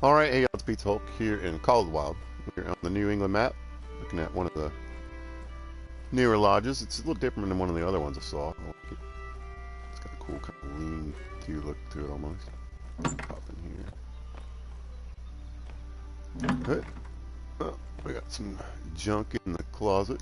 Alright, hey, it's Pete Hulk here in Caldwell. We're on the New England map, looking at one of the newer lodges. It's a little different than one of the other ones I saw. I like it. It's got a cool kind of lean-to look to it almost. Pop in here. Hey. Oh, we got some junk in the closet.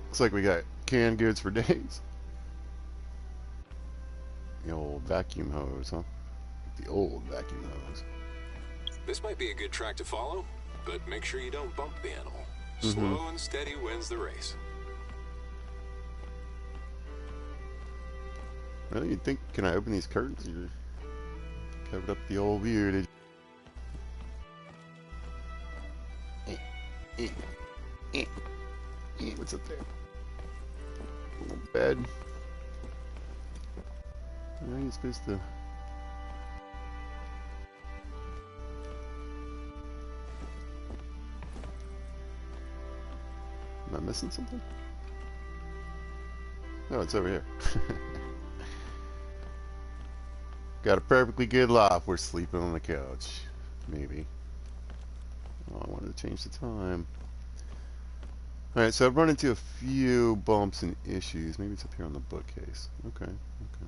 Looks like we got canned goods for days. The old vacuum hose, huh? The old vacuum hose. This might be a good track to follow, but make sure you don't bump the animal. Mm-hmm. Slow and steady wins the race. Well, you'd think, can I open these curtains? You covered up the old view, did you? What's up there? A little bed. How are you supposed to... Am I missing something? No, it's over here. Got a perfectly good loft. We're sleeping on the couch. Maybe. Oh, I wanted to change the time. Alright, so I've run into a few bumps and issues. Maybe it's up here on the bookcase. Okay, okay.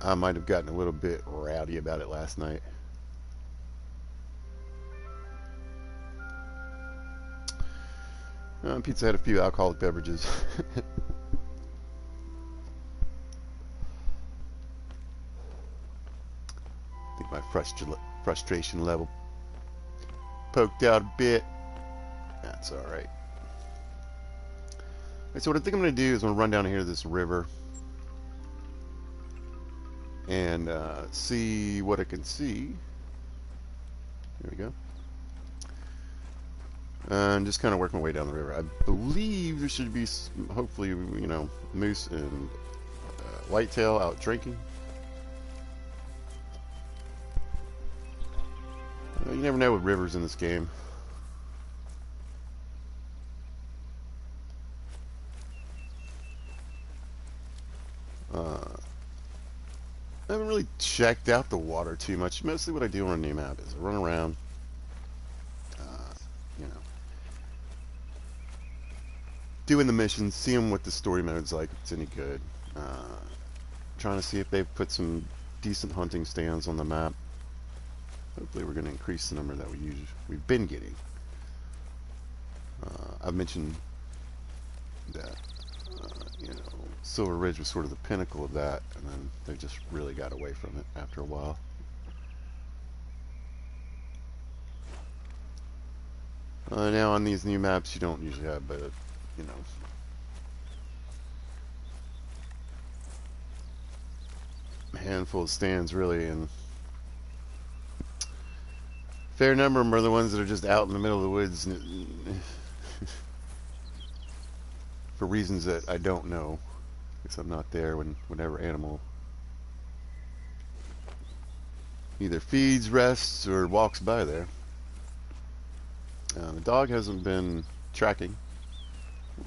I might have gotten a little bit rowdy about it last night. Pizza had a few alcoholic beverages. I think my frustration level poked out a bit. That's alright. So what I think I'm going to do is I'm going to run down here to this river and see what I can see. There we go. And just kind of work my way down the river. I believe there should be, hopefully, you know, moose and whitetail out drinking. You never know with rivers in this game. I haven't really checked out the water too much. Mostly what I do on a new map is I run around, you know, doing the missions, seeing what the story mode's like, if it's any good. Trying to see if they've put some decent hunting stands on the map. Hopefully we're going to increase the number that we've been getting. I've mentioned that, you know, Silver Ridge was sort of the pinnacle of that, and then they just really got away from it after a while. Now on these new maps you don't usually have, but you know, a handful of stands really, and fair number of them are the ones that are just out in the middle of the woods for reasons that I don't know, because I'm not there whenever animal either feeds, rests, or walks by there. The dog hasn't been tracking.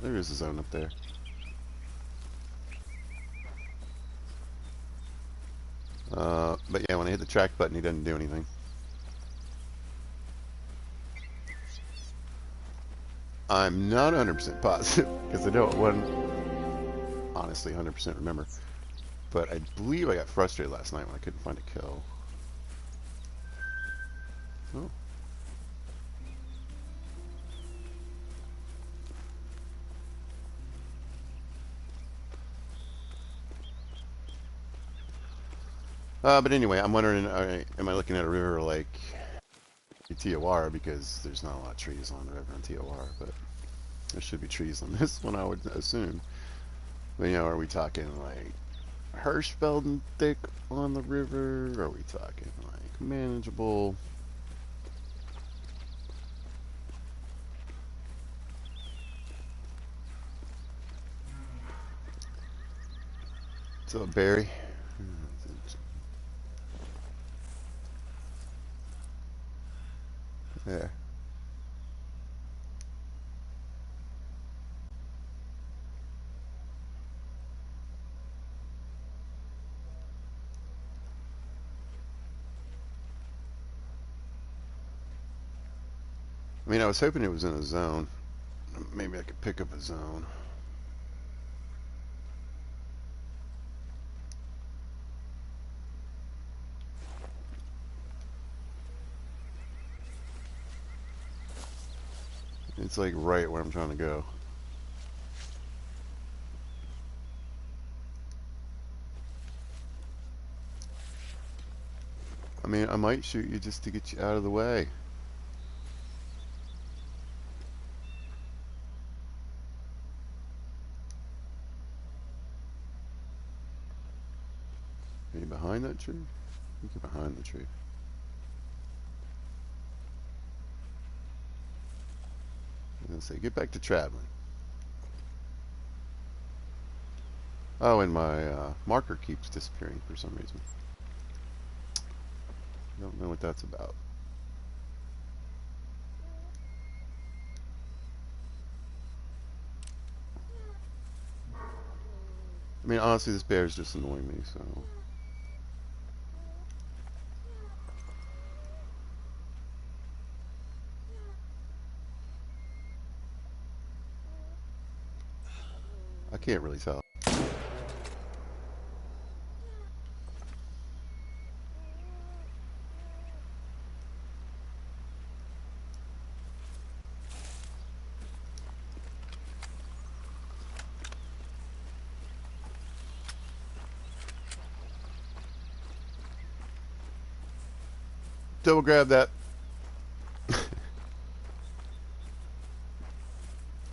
There is a zone up there. But yeah, when I hit the track button, he doesn't do anything. I'm not 100% positive, because I don't honestly 100% remember. But I believe I got frustrated last night when I couldn't find a kill. Oh. But anyway, I'm wondering, am I looking at a river like TOR, because there's not a lot of trees on the river in TOR, but there should be trees on this one, I would assume. But, you know, are we talking like Hirschfeld thick on the river? Or are we talking like manageable? What's up, Barry? Yeah. I mean, I was hoping it was in a zone. Maybe I could pick up a zone. It's like right where I'm trying to go. I mean, I might shoot you just to get you out of the way. Are you behind that tree? I think you're behind the tree. I was gonna say, get back to traveling. Oh, and my marker keeps disappearing for some reason. I don't know what that's about. I mean, honestly, this bear is just annoying me, so... I can't really tell. Double grab that.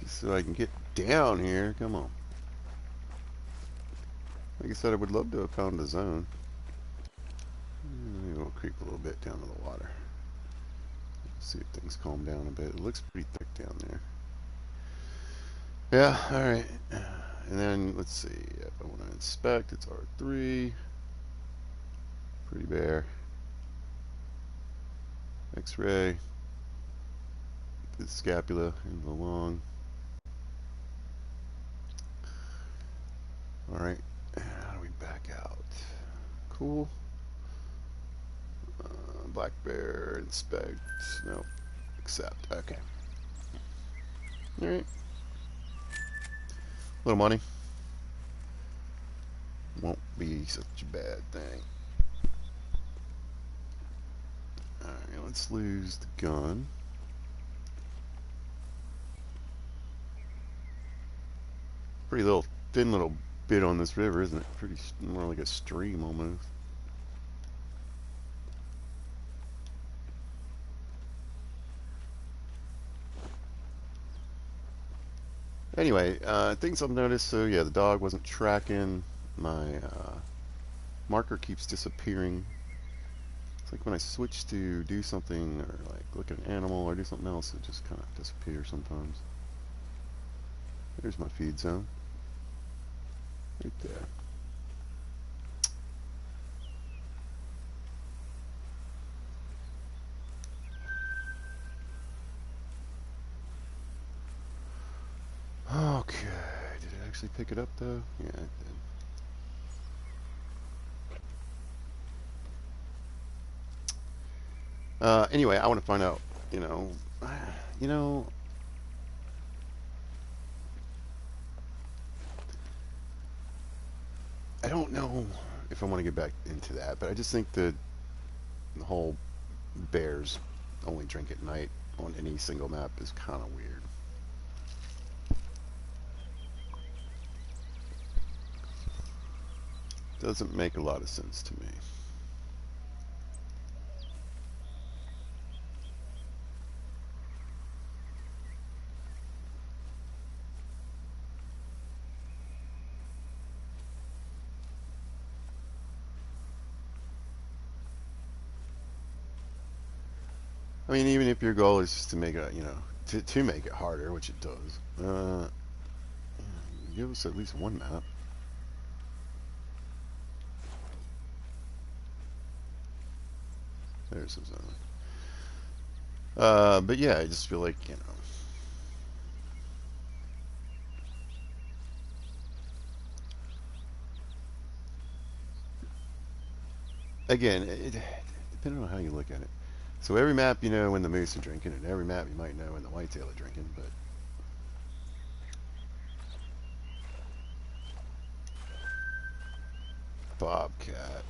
Just so I can get down here. Come on. Like I said, I would love to have found a zone. Maybe we'll creep a little bit down to the water. See if things calm down a bit. It looks pretty thick down there. Yeah, alright. And then, let's see. If I want to inspect, it's R3. Pretty bare. X-ray. The scapula and the lung. Alright. How do we back out? Cool. Black bear, inspect. No. Accept. Okay. Alright. Little money. Won't be such a bad thing. Alright, let's lose the gun. Pretty little, thin little bit on this river, isn't it? Pretty more like a stream almost. Anyway, things I've noticed, so yeah, the dog wasn't tracking. My marker keeps disappearing. It's like when I switch to do something, or like look at an animal, or do something else, it just kind of disappears sometimes. There's my feed zone. Right there. Okay, did it actually pick it up though? Yeah, it did. Anyway, I want to find out, you know, you know, I don't know if I want to get back into that, but I just think that the whole bears only drink at night on any single map is kind of weird. Doesn't make a lot of sense to me. I mean, even if your goal is just to make it, you know, to make it harder, which it does, give us at least one map. There's some zone. But yeah, I just feel like, you know, again, depending on how you look at it. So every map you know when the moose are drinking, and every map you might know when the whitetail are drinking, but bobcat.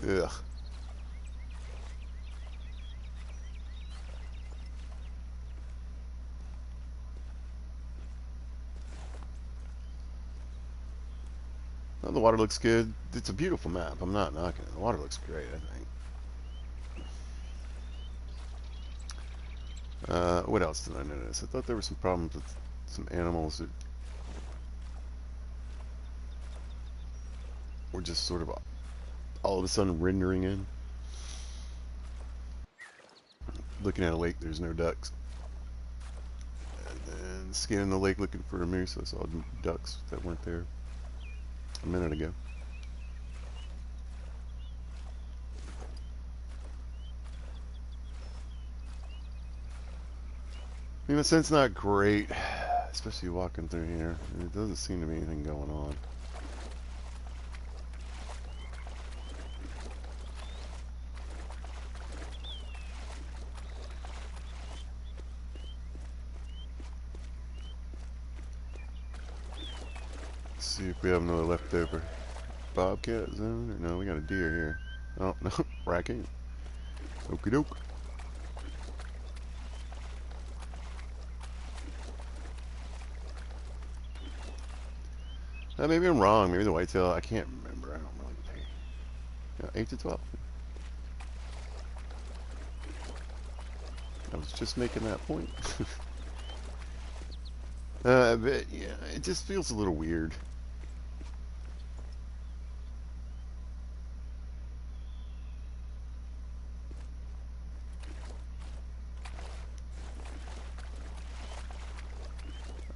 Ugh. Well, the water looks good. It's a beautiful map. I'm not knocking it. The water looks great, I think. What else did I notice? I thought there were some problems with some animals that were just sort of all of a sudden rendering in. Looking at a lake, there's no ducks. And then scanning the lake looking for a moose, I saw ducks that weren't there a minute ago. I mean, the scent's not great, especially walking through here. There doesn't seem to be anything going on. Let's see if we have another leftover bobcat zone. Or no, we got a deer here. Oh, no, raccoon. Okie doke. Maybe I'm wrong. Maybe the whitetail, I can't remember. I don't really pay. Yeah, 8 to 12. I was just making that point. But yeah, it just feels a little weird.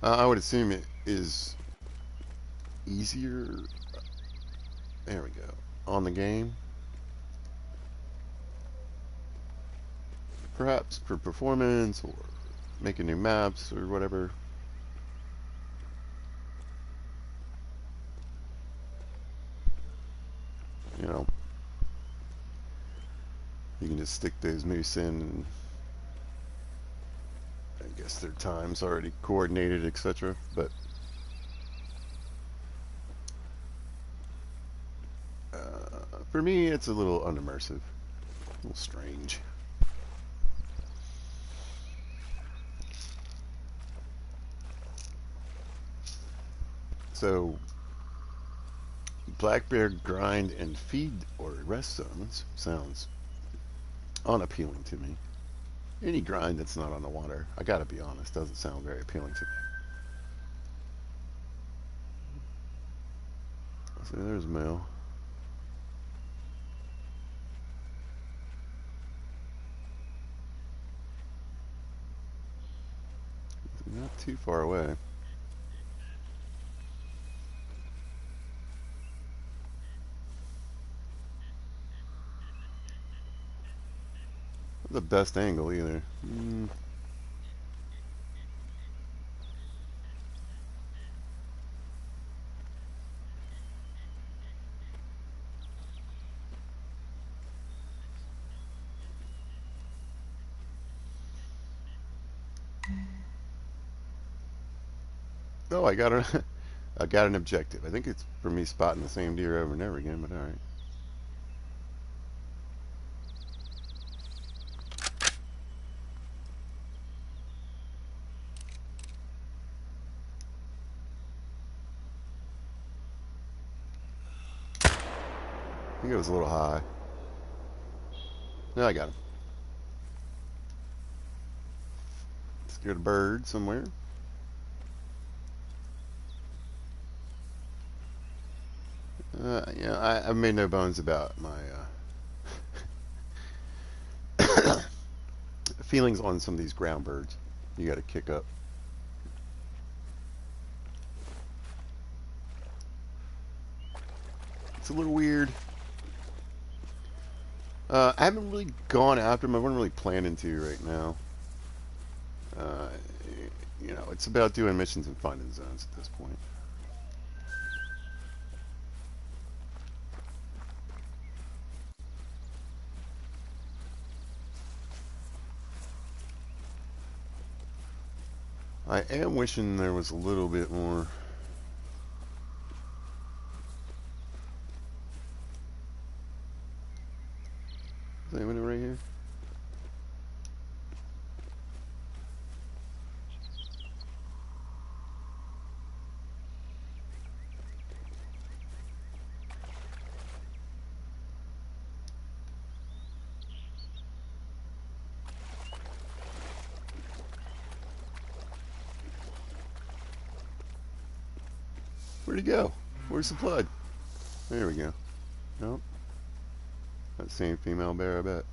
I would assume it is easier. There we go. On the game. Perhaps for performance or making new maps or whatever. You know, you can just stick those moose in and I guess their time's already coordinated, etc. But for me, it's a little unimmersive, a little strange. So, black bear grind and feed or rest zones sounds unappealing to me. Any grind that's not on the water, I gotta be honest, doesn't sound very appealing to me. So there's Mel. Not too far away. Not the best angle either. Oh, I got a, I got an objective. I think it's for me spotting the same deer over and over again, but all right. I think it was a little high. No, I got him. Scared a bird somewhere. Yeah, I've made no bones about my feelings on some of these ground birds. You got to kick up. It's a little weird. I haven't really gone after them. I wasn't really planning to right now. Uh, you know, it's about doing missions and finding zones at this point. I am wishing there was a little bit more. Is anyone right here? Where'd he go? Where's the blood? There we go. Nope. That same female bear, I bet.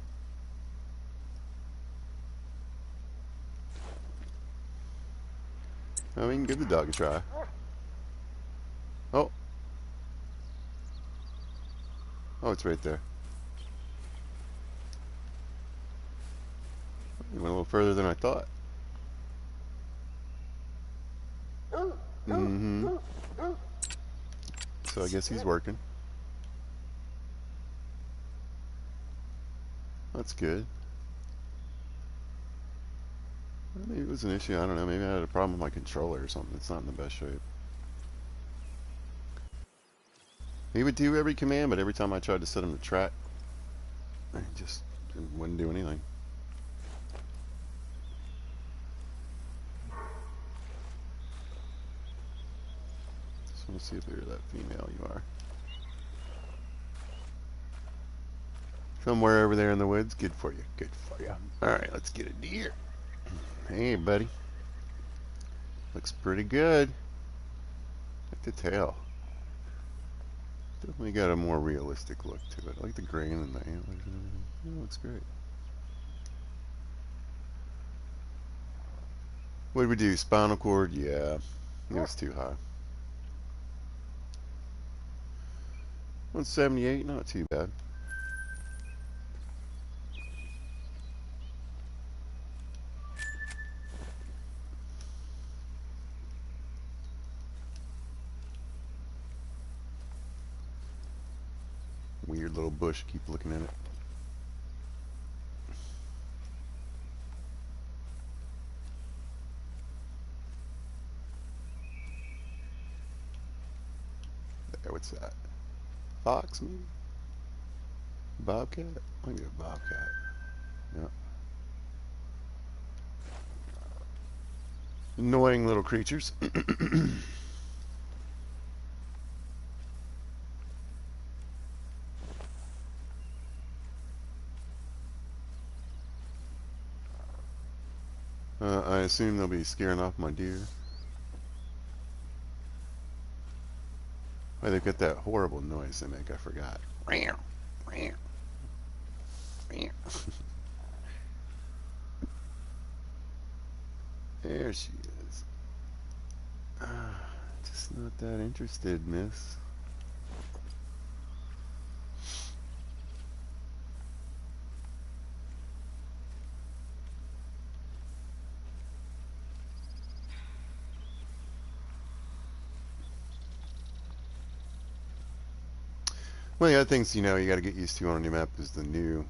I mean, give the dog a try. Oh. Oh, it's right there. He went a little further than I thought. Mm-hmm. So I guess he's working. That's good. Maybe it was an issue. I don't know. Maybe I had a problem with my controller or something. It's not in the best shape. He would do every command, but every time I tried to set him to track, he just wouldn't do anything. Just want to see if you're that female. You are. Somewhere over there in the woods. Good for you. Good for you. Alright, let's get a deer. Hey, buddy. Looks pretty good. Like the tail. Definitely got a more realistic look to it. I like the grain and the antlers and everything. Yeah, it looks great. What did we do? Spinal cord? Yeah. It was too high. 178, not too bad. Weird little bush. Keep looking at it. There, what's that? Fox, maybe? Bobcat? Might be a bobcat. Yeah. Annoying little creatures. I assume they'll be scaring off my deer. Oh, they've got that horrible noise they make. I forgot. There she is. Just not that interested, miss. One of the other things, you know, you got to get used to on a new map is the new,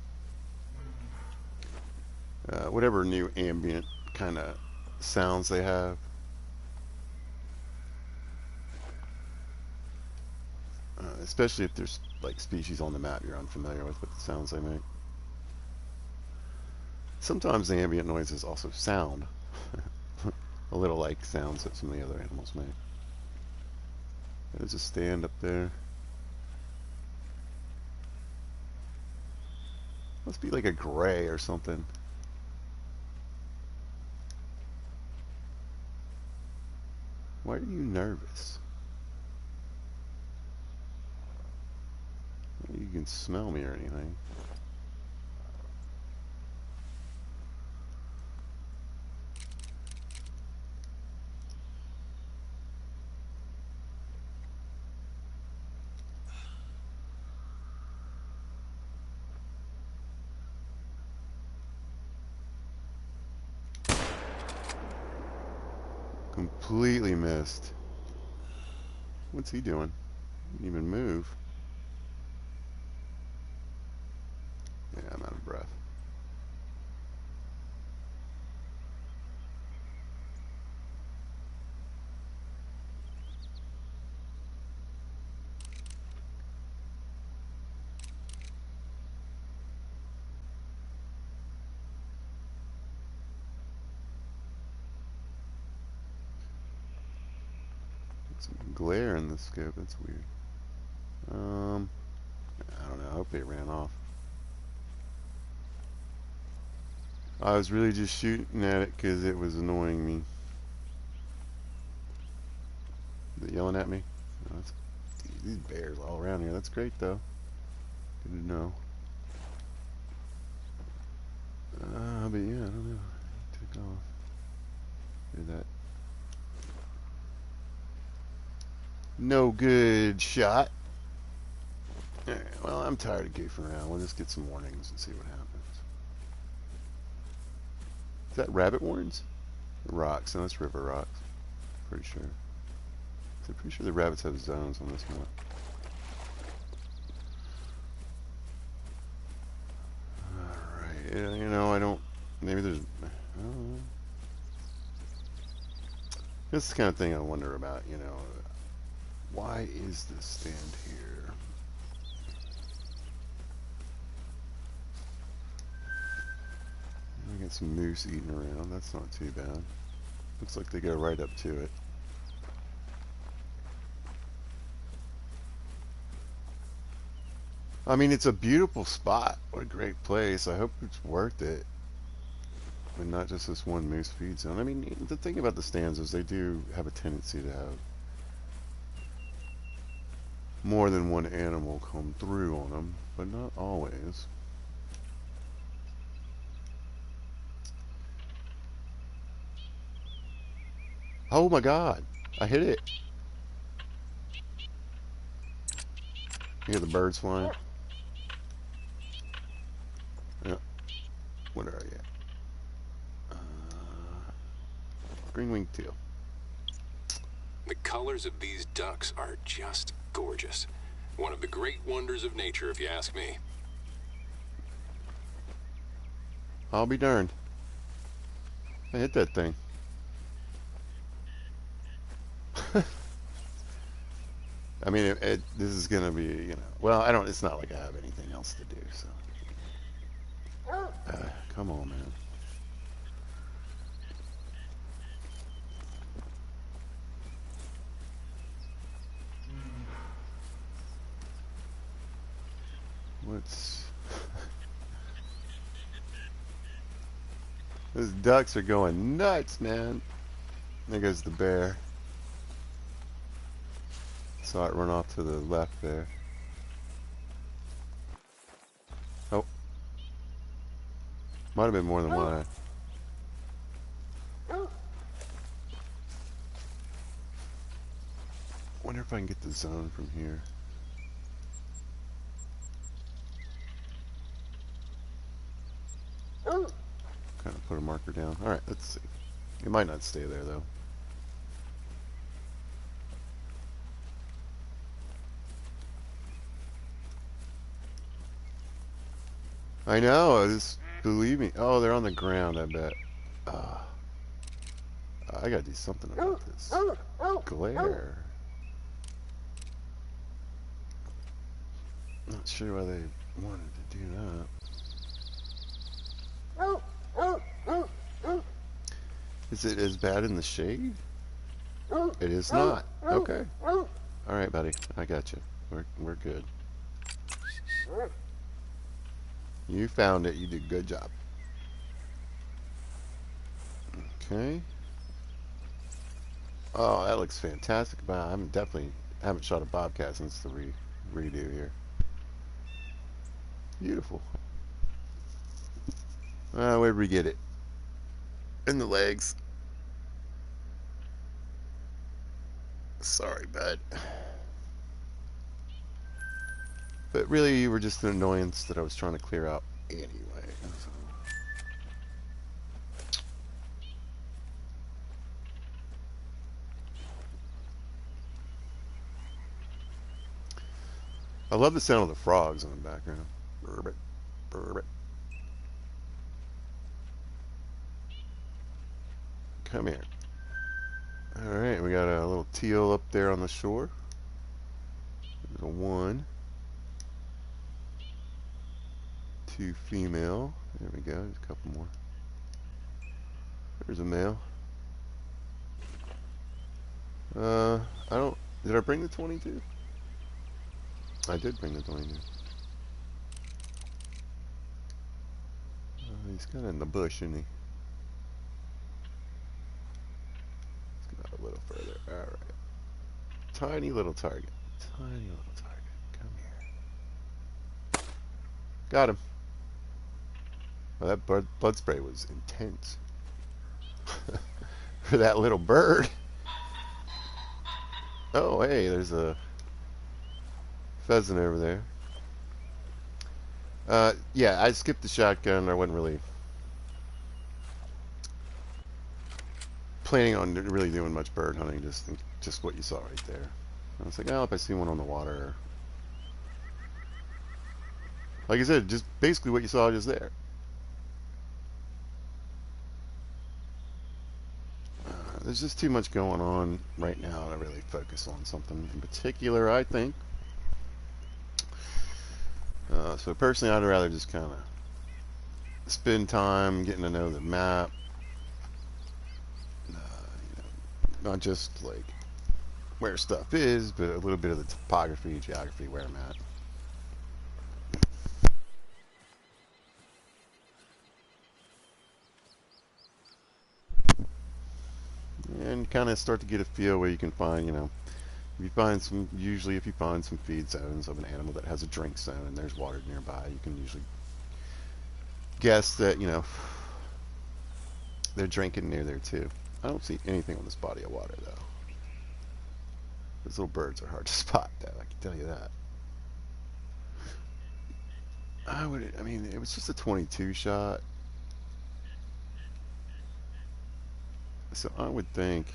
whatever new ambient kind of sounds they have. Especially if there's like species on the map you're unfamiliar with the sounds they make. Sometimes the ambient noises also sound a little like sounds that some of the other animals make. There's a stand up there. Must be like a gray or something. Why are you nervous? You can smell me or anything. completely missed. What's he doing? Didn't even move. Yeah, I'm out of breath. Some glare in the scope. That's weird. I don't know. I hope it ran off. I was really just shooting at it because it was annoying me. Is it yelling at me? No, these bears all around here. That's great, though. Good to know. But yeah, I don't know. It took off. Did that. No good shot. Alright, well, I'm tired of goofing around. We'll just get some warnings and see what happens. Is that rabbit warrens? Rocks. No, that's river rocks. Pretty sure. I'm pretty sure the rabbits have zones on this map. Alright, yeah, you know, I don't... Maybe there's... I don't know. This is the kind of thing I wonder about, you know. Why is this stand here? I got some moose eating around. That's not too bad. Looks like they go right up to it. I mean, it's a beautiful spot. What a great place. I hope it's worth it. And not just this one moose feed zone. I mean, the thing about the stands is they do have a tendency to have more than one animal come through on them, but not always. Oh my god, I hit it. You hear the birds flying? Yeah. What are you? Green-winged teal. The colors of these ducks are just gorgeous. One of the great wonders of nature, if you ask me. I'll be darned. I hit that thing. I mean, this is gonna be, you know. Well, I don't. It's not like I have anything else to do. So, come on, man. What's... Those ducks are going nuts, man. There goes the bear. Saw it run off to the left there. Oh. Might have been more than one. Wonder if I can get the zone from here. Kind of put a marker down. Alright, let's see. It might not stay there, though. I know, just believe me. Oh, they're on the ground, I bet. I gotta do something about this glare. Not sure why they wanted to do that. Is it as bad in the shade? It is not. Okay. Alright, buddy. I got you. We're good. You found it. You did a good job. Okay. Oh, that looks fantastic. Wow, I haven't shot a bobcat since the redo here. Beautiful. Where'd we get it? In the legs. Sorry, bud. But really, you were just an annoyance that I was trying to clear out anyway. So. I love the sound of the frogs in the background. Burbit, burbit. Come here. Alright, we got a little teal up there on the shore. There's a 1. 2 female. There we go. There's a couple more. There's a male. I don't... Did I bring the 22? I did bring the 22. He's kind of in the bush, isn't he? Let's go a little further. Alright. Tiny little target. Tiny little target. Come here. Got him. Well, that blood spray was intense. For that little bird. Oh, hey, there's a pheasant over there. Yeah, I skipped the shotgun. I wasn't really planning on really doing much bird hunting. Just what you saw right there. I was like, oh, if I see one on the water. Like I said, just basically what you saw just there. There's just too much going on right now to really focus on something in particular, I think. So personally, I'd rather just kind of spend time getting to know the map. You know, not just like where stuff is, but a little bit of the topography, geography, where I'm at. And kind of start to get a feel where you can find, usually if you find some feed zones of an animal that has a drink zone and there's water nearby, you can usually guess that, they're drinking near there too. I don't see anything on this body of water though. Those little birds are hard to spot though, I can tell you that. I mean, it was just a 22 shot. So I would think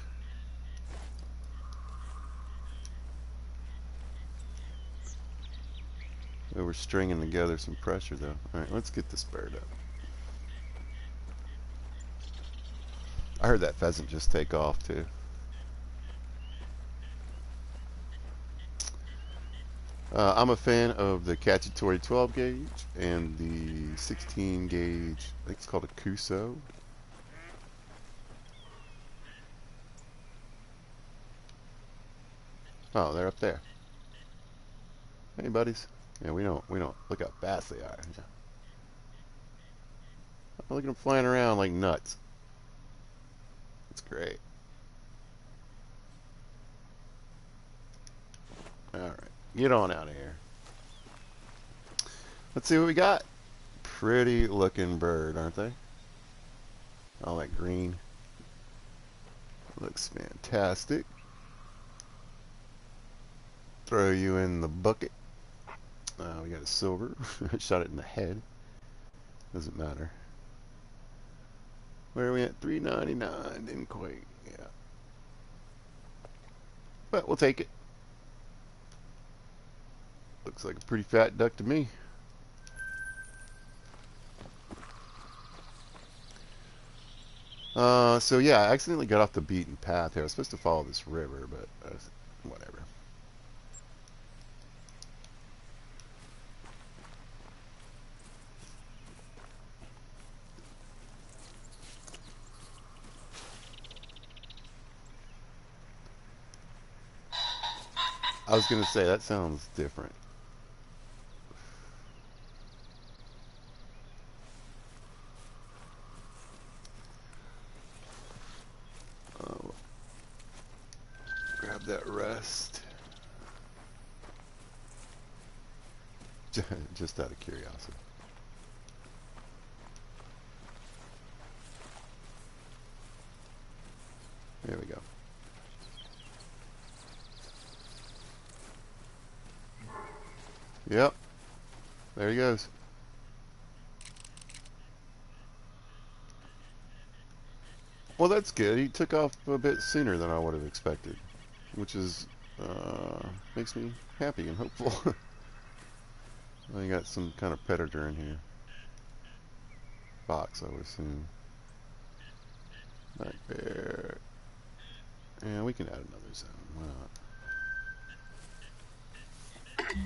we were stringing together some pressure though. Alright, let's get this bird up. I heard that pheasant just take off too. I'm a fan of the Cacciatore 12 gauge and the 16 gauge, I think it's called a Cuso. Oh, they're up there. Hey buddies. Yeah, we don't look how fast they are. Yeah. Look at them flying around like nuts. That's great. Alright, get on out of here. Let's see what we got. Pretty looking bird, aren't they? All that green. Looks fantastic. Throw you in the bucket. We got a silver. Shot it in the head. Doesn't matter. Where are we at? 399. Didn't quite. Yeah. But we'll take it. Looks like a pretty fat duck to me. So yeah, I accidentally got off the beaten path here. I was supposed to follow this river, but whatever. I was gonna say, that sounds different. Grab that rest. Just out of curiosity. There we go. Yep. There he goes. Well, that's good. He took off a bit sooner than I would have expected, which is makes me happy and hopeful. Well, you got some kind of predator in here. Fox, I would assume. Black bear. Yeah, we can add another zone. Why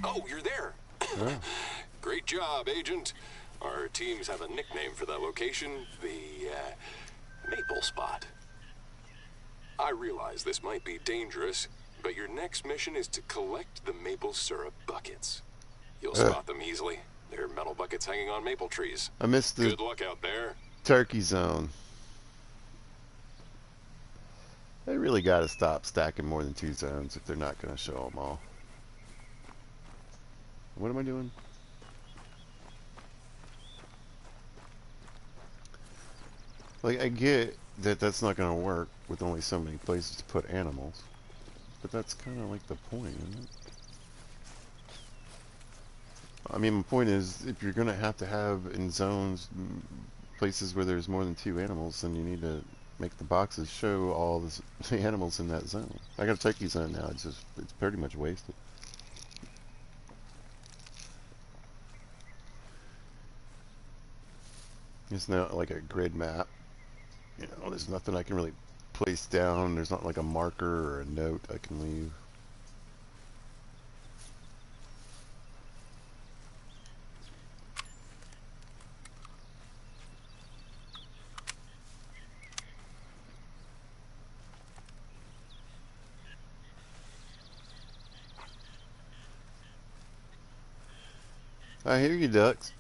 Oh, you're there. not? Oh. Great job, Agent. Our teams have a nickname for that location, the Maple Spot. I realize this might be dangerous, but your next mission is to collect the maple syrup buckets. You'll spot them easily. They're metal buckets hanging on maple trees. I missed the Good luck out there. turkey zone. They really got to stop stacking more than 2 zones if they're not going to show them all. What am I doing? Like, I get that that's not going to work with only so many places to put animals. But that's kind of like the point, isn't it? I mean, my point is, if you're going to have in zones, places where there's more than 2 animals, then you need to make the boxes show all the animals in that zone. I got a turkey zone now, it's pretty much wasted. It's not like a grid map. You know, there's nothing I can really place down. There's not like a marker or a note I can leave. I hear you, ducks.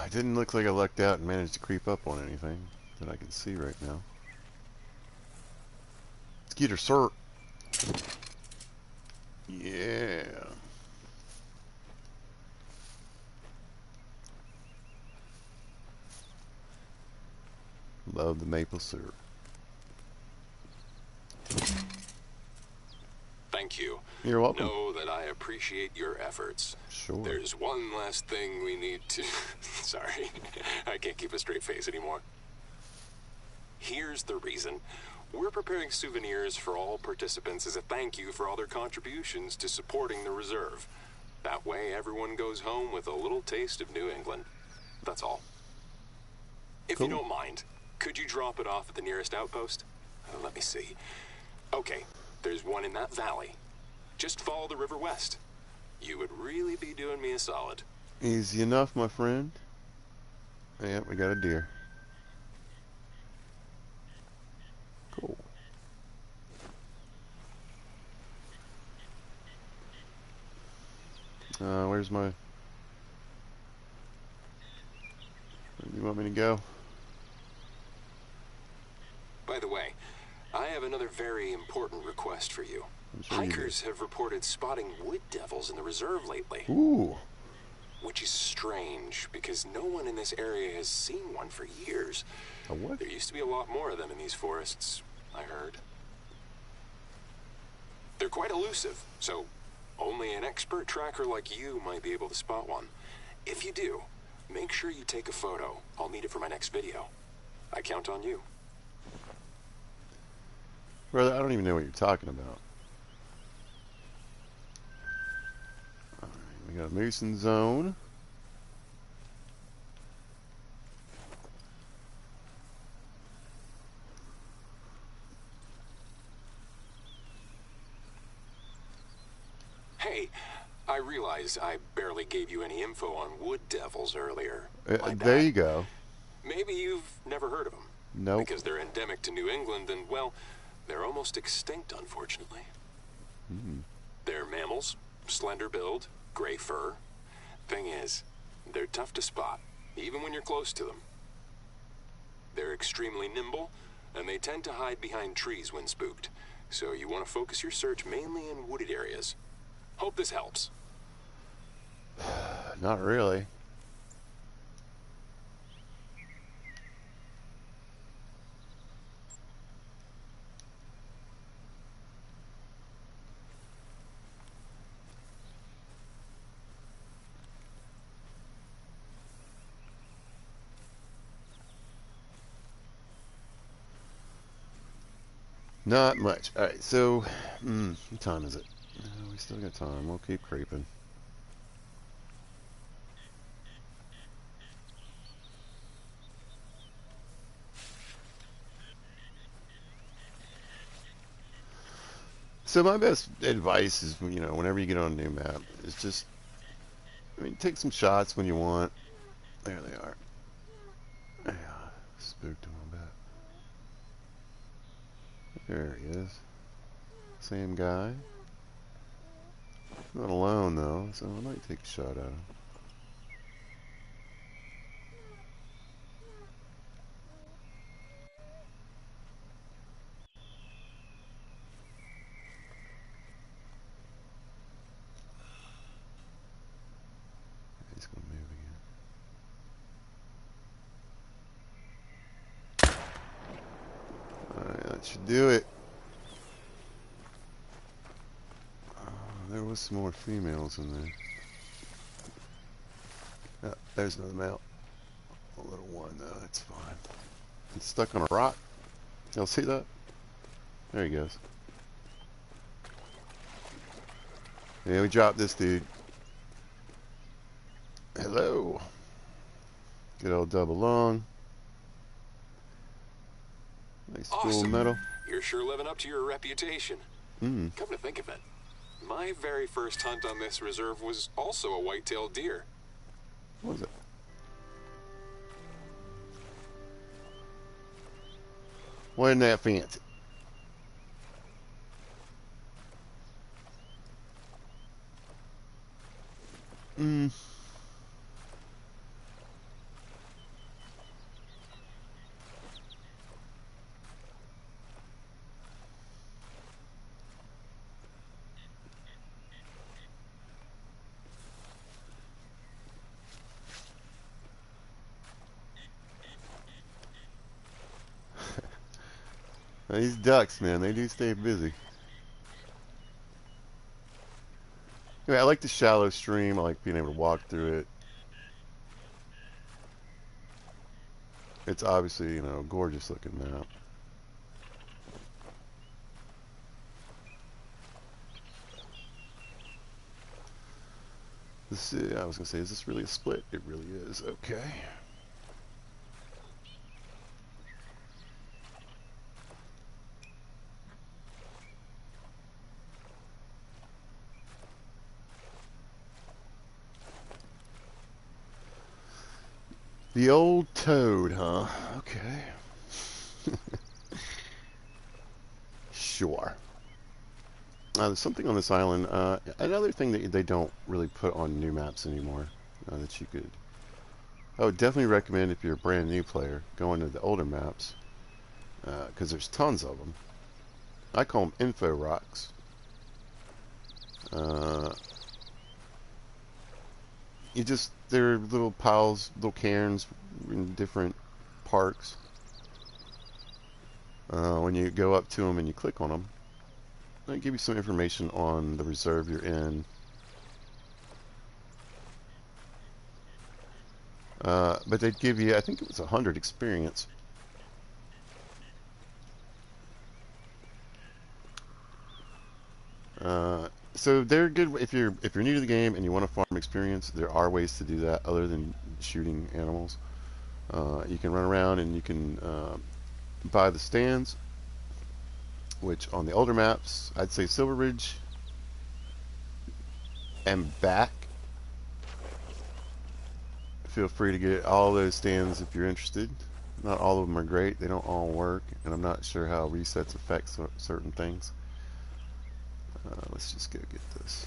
It didn't look like I lucked out and managed to creep up on anything that I can see right now. Skeeter, sir. Yeah. Love the maple syrup. Thank you. You're welcome. Know that I appreciate your efforts. Sure. There's one last thing we need to... Sorry, I can't keep a straight face anymore. Here's the reason. We're preparing souvenirs for all participants as a thank you for all their contributions to supporting the reserve. That way everyone goes home with a little taste of New England. That's all. If Cool. you don't mind, could you drop it off at the nearest outpost? Let me see. Okay, there's one in that valley. Just follow the river west. You would really be doing me a solid. Easy enough, my friend. Yep, we got a deer. Cool. Where's my... Where do you want me to go? By the way, I have another very important request for you. I'm sure you do. Hikers have reported spotting wood devils in the reserve lately. Ooh. Which is strange, because no one in this area has seen one for years. A what? There used to be a lot more of them in these forests, I heard. They're quite elusive, so only an expert tracker like you might be able to spot one. If you do, make sure you take a photo. I'll need it for my next video. I count on you. Brother, I don't even know what you're talking about. Alright, we got a moose in zone. Hey, I realize I barely gave you any info on wood devils earlier. My There bad. you go. Maybe you've never heard of them. Nope. Because they're endemic to New England and, well, they're almost extinct, unfortunately. They're mammals, slender build, gray fur. Thing is, they're tough to spot, even when you're close to them. They're extremely nimble, and they tend to hide behind trees when spooked. So you want to focus your search mainly in wooded areas. Hope this helps. Not really. Not much. Alright, so, what time is it? We still got time. We'll keep creeping. So my best advice is, whenever you get on a new map, is just, take some shots when you want. There they are. Yeah, spooked him a bit. There he is. Same guy. Not alone though, so I might take a shot at him. He's gonna move again. Alright, that should do it. There was some more females in there. Oh, there's another male. A little one though, that's fine. It's stuck on a rock. Y'all see that? There he goes. Yeah, we dropped this dude. Hello. Good old double long. Nice full Awesome. metal. You're sure living up to your reputation. Come to think of it, my very first hunt on this reserve was also a white-tailed deer. What was it? Wasn't that fancy? These ducks, man, they do stay busy. Anyway, I like the shallow stream. I like being able to walk through it. It's obviously, a gorgeous looking map. I was gonna say, is this really a split? It really is. Okay. The old toad, huh? Okay. Sure. There's something on this island. Another thing that they don't really put on new maps anymore that you could. I would definitely recommend if you're a brand new player going to the older maps because there's tons of them. I call them info rocks. They're little piles, little cairns in different parks. When you go up to them and you click on them, they give you some information on the reserve you're in. But they'd give you, I think it was 100 experience. So they're good if you're new to the game and you want to farm experience. There are ways to do that other than shooting animals. You can run around and you can buy the stands, which on the older maps, I'd say Silver Ridge and back. Feel free to get all those stands if you're interested. Not all of them are great. They don't all work, and I'm not sure how resets affect certain things. Let's just go get this.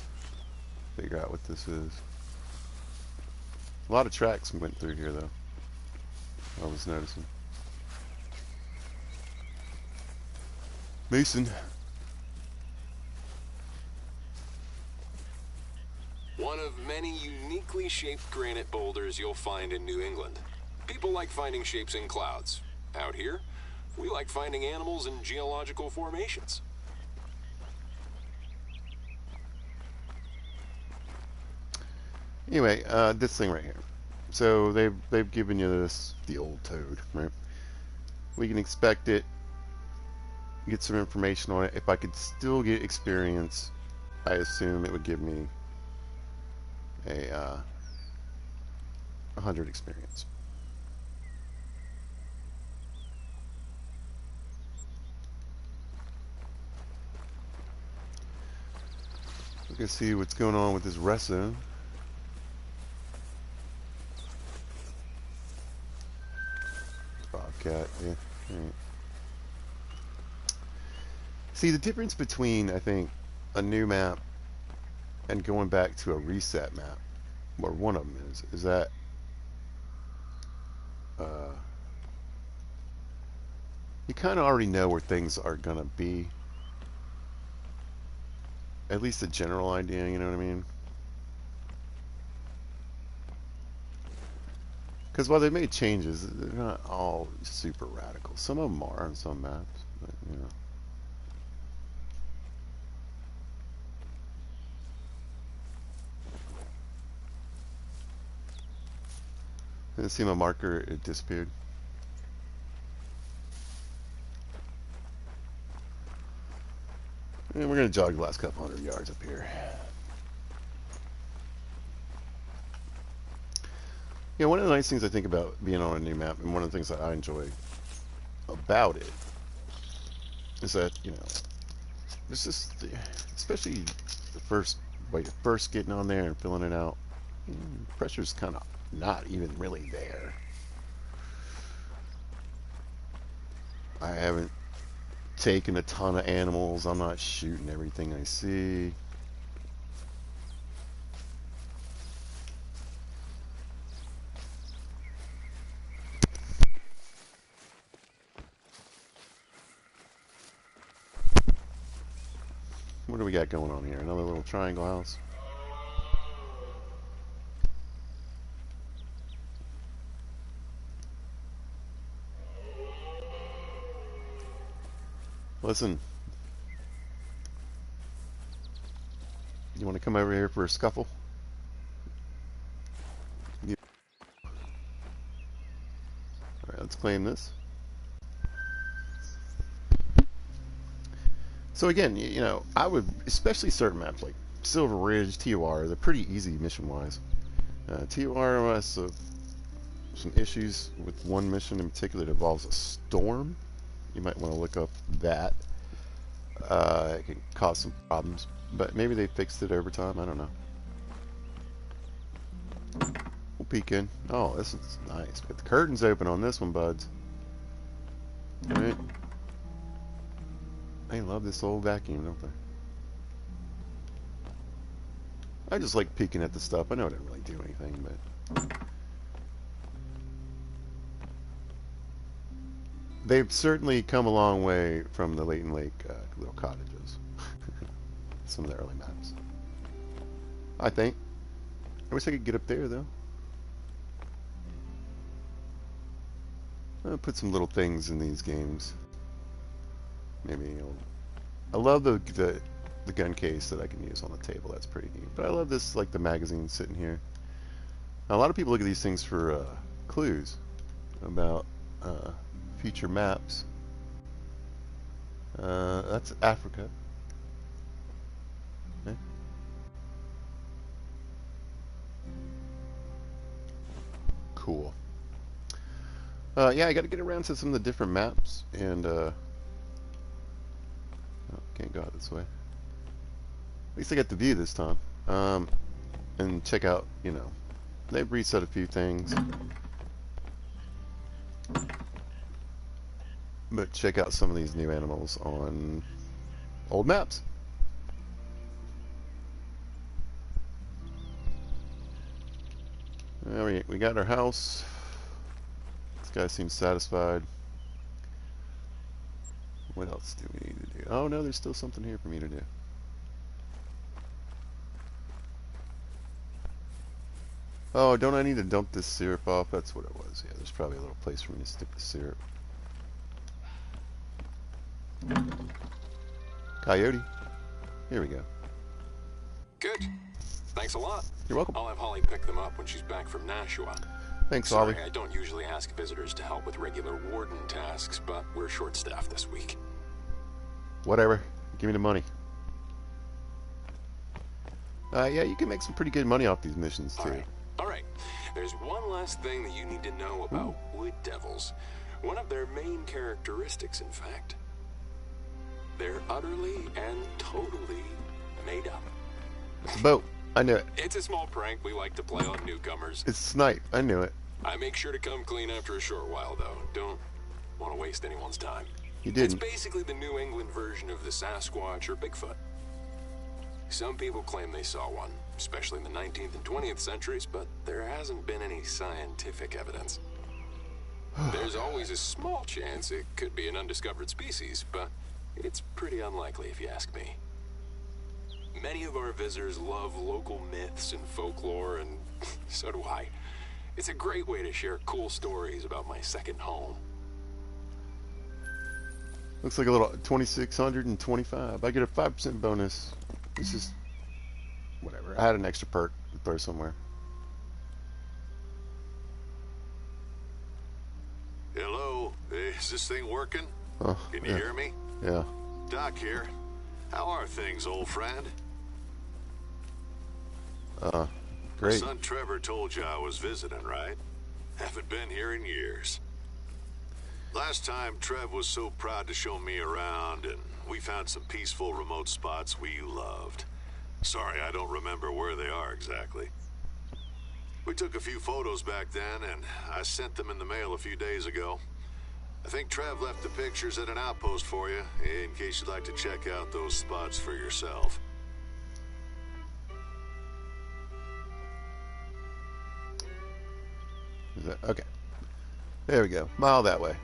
Figure out what this is. A lot of tracks went through here, though. I was noticing. Mason. One of many uniquely shaped granite boulders you'll find in New England. People like finding shapes in clouds. Out here, we like finding animals in geological formations. Anyway, this thing right here. So they've given you the old toad, right? We can expect it get some information on it. If I could still get experience, I assume it would give me a 100 experience. We can see what's going on with this rest zone. Bobcat, yeah. Right. See, the difference between, I think, a new map and going back to a reset map, or one of them is that you kind of already know where things are going to be. At least a general idea, you know what I mean? Because while they made changes, they're not all super radical. Some of them are on some maps, but you know. Didn't see my marker, it disappeared. And we're going to jog the last couple hundred yards up here. Yeah, one of the nice things I think about being on a new map, and one of the things that I enjoy about it, is that, you know, it's just, especially the first, when you're first getting on there and filling it out, pressure's kind of not even really there. I haven't taken a ton of animals. I'm not shooting everything I see. What do we got going on here? Another little triangle house. Listen, you want to come over here for a scuffle? Yeah. Alright, let's claim this. So again, you know, I would, especially certain maps like Silver Ridge, TOR, they're pretty easy mission-wise. TOR has some issues with one mission in particular that involves a storm. You might want to look up that. It can cause some problems, but maybe they fixed it over time. I don't know. We'll peek in. Oh, this is nice. Got the curtains open on this one, buds. All right. They love this old vacuum, don't they? I just like peeking at the stuff. I know it didn't really do anything, but they've certainly come a long way from the Leighton Lake little cottages. Some of the early maps, I think. I wish I could get up there, though. I'll put some little things in these games. Maybe I love the gun case that I can use on the table. That's pretty neat. But I love this, like the magazine sitting here. Now, a lot of people look at these things for clues about future maps. That's Africa. Okay. Cool. Yeah, I got to get around to some of the different maps, and oh, can't go out this way. At least I got the view this time. And check out, you know, they've reset a few things. But check out some of these new animals on old maps. We got our house. This guy seems satisfied. What else do we need to do? Oh no, there's still something here for me to do. Oh, don't I need to dump this syrup off? That's what it was. Yeah, there's probably a little place for me to stick the syrup. Coyote. Here we go. Good. Thanks a lot. You're welcome. I'll have Holly pick them up when she's back from Nashua. Thanks, Sorry, Holly. I don't usually ask visitors to help with regular warden tasks, but we're short-staffed this week. Whatever. Give me the money. Yeah, you can make some pretty good money off these missions, too. All right. There's one last thing that you need to know about wood devils. One of their main characteristics, in fact. They're utterly and totally made up. It's a boat. I knew it. It's a small prank we like to play on newcomers. It's snipe. I knew it. I make sure to come clean after a short while, though. Don't want to waste anyone's time. You didn't. It's basically the New England version of the Sasquatch or Bigfoot. Some people claim they saw one, especially in the 19th and 20th centuries, but there hasn't been any scientific evidence. There's always a small chance it could be an undiscovered species, but it's pretty unlikely if you ask me. Many of our visitors love local myths and folklore, and so do I. It's a great way to share cool stories about my second home. Looks like a little 2,625. I get a 5% bonus. This is whatever. I had an extra perk to throw somewhere. Hello, is this thing working? Oh, Can you yeah. hear me? Yeah. Doc here. How are things, old friend? My Great. son Trevor told you I was visiting, right? Haven't been here in years. Last time, Trev was so proud to show me around, and we found some peaceful remote spots we loved. Sorry, I don't remember where they are exactly. We took a few photos back then, and I sent them in the mail a few days ago. I think Trev left the pictures at an outpost for you, in case you'd like to check out those spots for yourself. Is that, okay. There we go. Mile that way.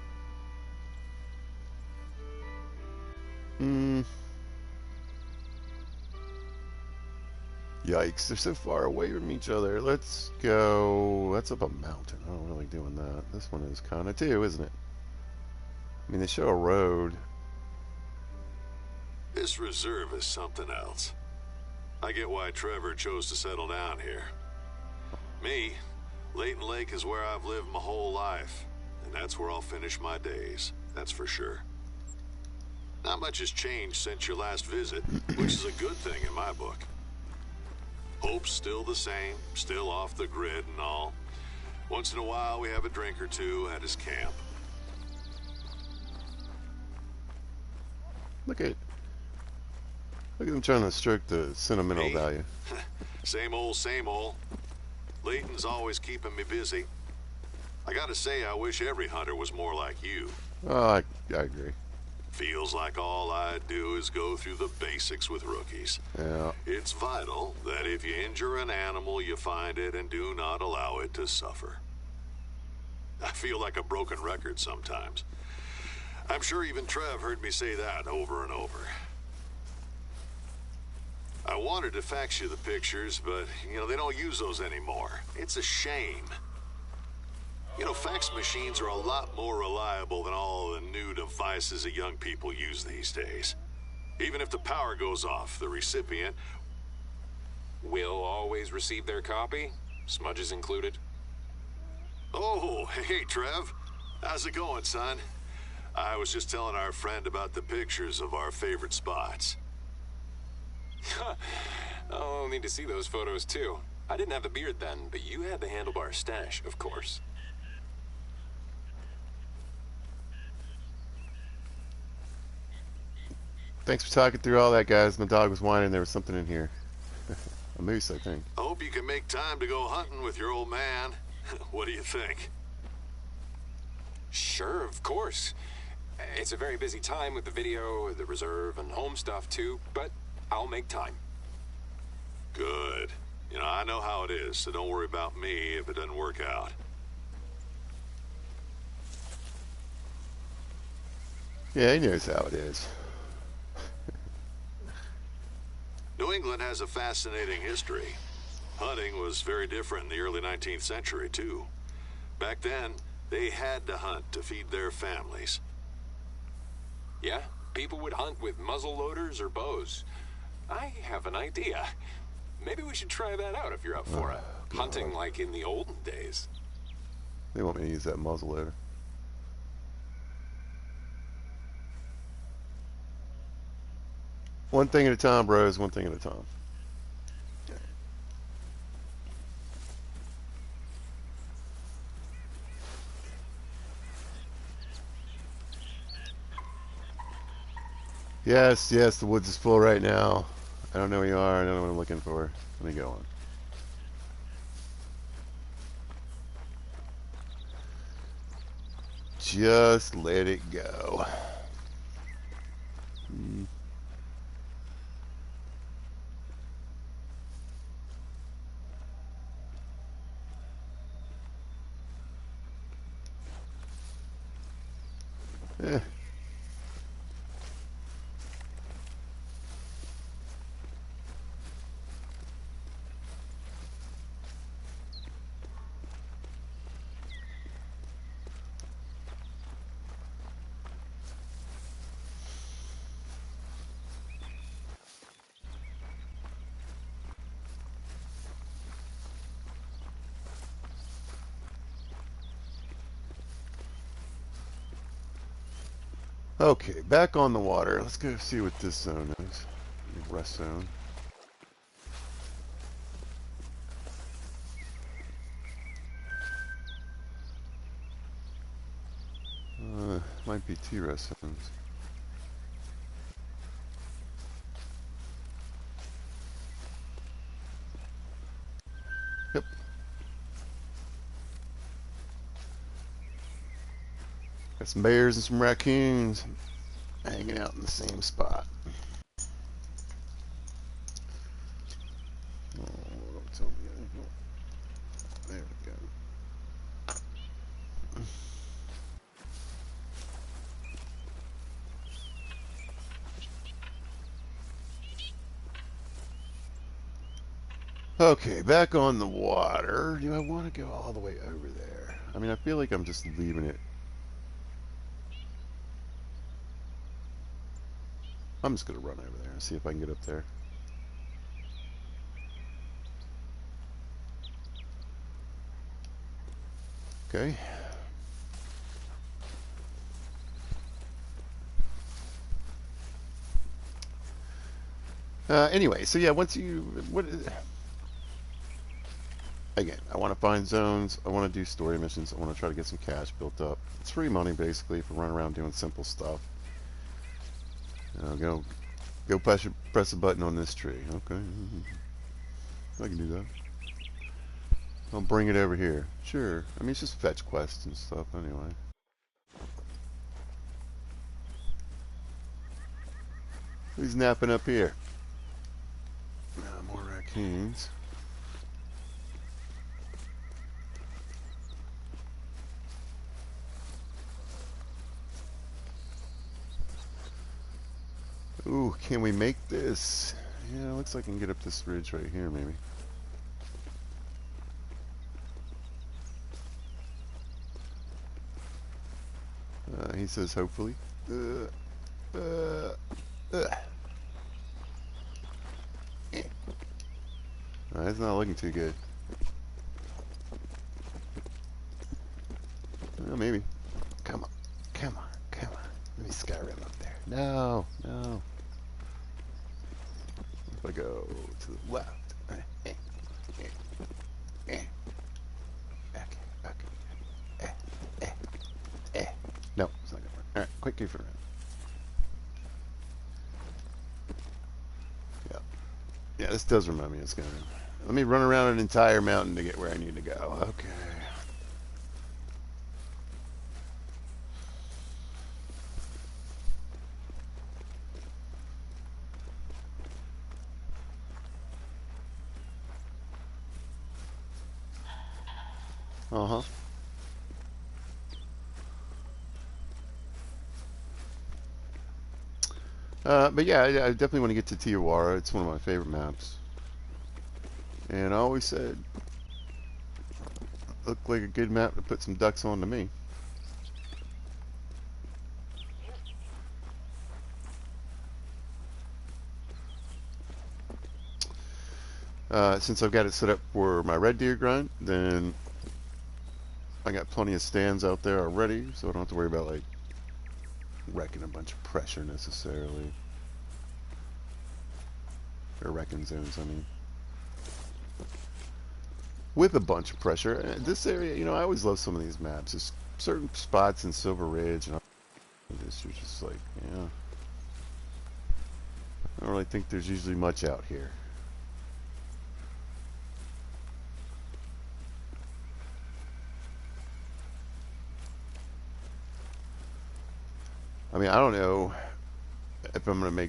Yikes, they're so far away from each other. Let's go. That's up a mountain. I don't really doing that. This one is kind of too, isn't it? I mean, they show a road. This reserve is something else. I get why Trevor chose to settle down here. Me, Layton Lake is where I've lived my whole life, and that's where I'll finish my days, that's for sure. Not much has changed since your last visit, which is a good thing in my book. Hope's still the same, still off the grid and all. Once in a while we have a drink or two at his camp. Look at them trying to stroke the sentimental Me? value. Same old, same old. Layton's always keeping me busy. I gotta say, I wish every hunter was more like you. Oh, I agree. Feels like all I do is go through the basics with rookies. Yeah. It's vital that if you injure an animal, you find it and do not allow it to suffer. I feel like a broken record sometimes. I'm sure even Trev heard me say that over and over. I wanted to fax you the pictures, but, they don't use those anymore. It's a shame. Fax machines are a lot more reliable than all the new devices that young people use these days. Even if the power goes off, the recipient Will always receive their copy, smudges included. Oh, hey, Trev. How's it going, son? I was just telling our friend about the pictures of our favorite spots. I'll need to see those photos, too. I didn't have the beard then, but you had the handlebar stash, of course. Thanks for talking through all that, guys. My dog was whining. There was something in here. A moose, I think. I hope you can make time to go hunting with your old man. What do you think? Sure, of course. It's a very busy time with the video, the reserve, and home stuff, too, but I'll make time. Good. I know how it is, so don't worry about me if it doesn't work out. Yeah, he knows how it is. New England has a fascinating history. Hunting was very different in the early 19th century, too. Back then, they had to hunt to feed their families. Yeah, people would hunt with muzzle loaders or bows. I have an idea. Maybe we should try that out if you're up for it. Hunting like in the olden days. They want me to use that muzzle loader. One thing at a time, bros. One thing at a time. Yes, yes, the woods is full right now. I don't know where you are. I don't know what I'm looking for. Let me go on. Just let it go. Mm. Eh. Okay, back on the water. Let's go see what this zone is. Rest zone. Might be two rest zones. Yep. Got some bears and some raccoons hanging out in the same spot. Oh, don't tell me anything. There we go. Okay, back on the water. Do I want to go all the way over there? I mean, I feel like I'm just leaving it. I'm just going to run over there and see if I can get up there. Okay. Anyway, so yeah, once you... Again, I want to find zones. I want to do story missions. I want to try to get some cash built up. It's free money, basically, for running around doing simple stuff. Go press a button on this tree. Okay. I can do that. I'll bring it over here. Sure. I mean, it's just fetch quests and stuff anyway. Who's napping up here? More raccoons. Ooh, can we make this? Yeah, looks like I can get up this ridge right here, maybe. He says hopefully. That's not looking too good. Well, maybe. Come on. Come on. Come on. Let me Skyrim up there. No. No. If I go to the left. No, it's not gonna work. Alright, quick key for a minute. Yeah. Yeah, this does remind me of Skyrim. Let me run around an entire mountain to get where I need to go. Okay. Uh-huh. But yeah, I definitely want to get to Tijuana. It's one of my favorite maps. And I always said, looked like a good map to put some ducks on to me. Since I've got it set up for my red deer grunt, then I got plenty of stands out there already, so I don't have to worry about like wrecking a bunch of pressure necessarily. or wrecking zones, I mean. With a bunch of pressure. This area, you know, I always love some of these maps. There's certain spots in Silver Ridge, and you're just like, yeah. I don't really think there's usually much out here. I mean, I don't know if I'm gonna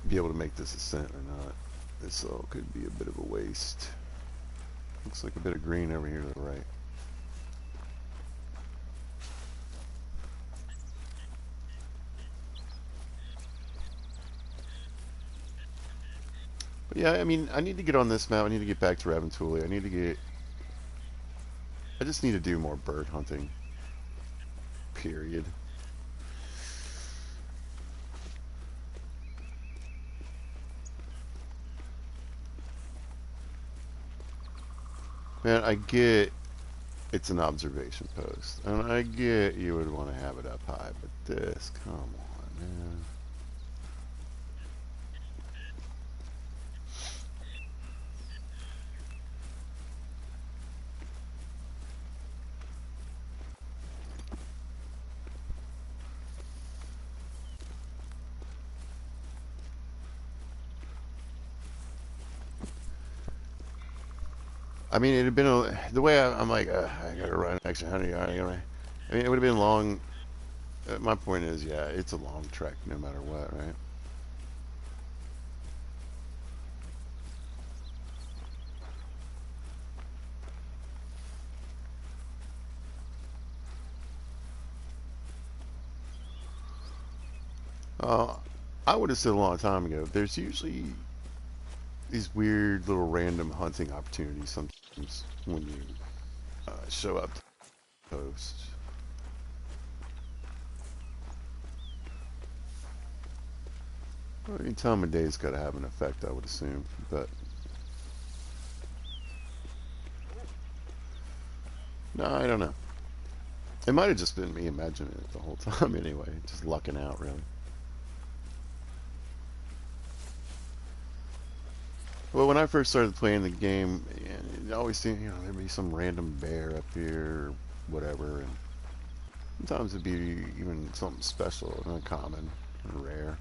be able to make this ascent or not. This all could be a bit of a waste. Looks like a bit of green over here to the right. But yeah, I mean, I need to get on this map. I need to get back to Raventuli. I just need to do more bird hunting. Period. Man, I get it's an observation post, and I get you would want to have it up high, but this, come on, man. I mean, it had been the way I'm like, I gotta run an extra 100 yards. I mean, it would have been long. My point is, yeah, it's a long trek no matter what, right? Uh, I would have said a long time ago. There's usually these weird little random hunting opportunities sometimes when you show up to the post. I mean, time of day's got to have an effect, I would assume, but no, I don't know. It might have just been me imagining it the whole time anyway, just lucking out, really. Well, when I first started playing the game, it always seemed, you know, there'd be some random bear up here, or whatever, and sometimes it'd be even something special, uncommon, and rare.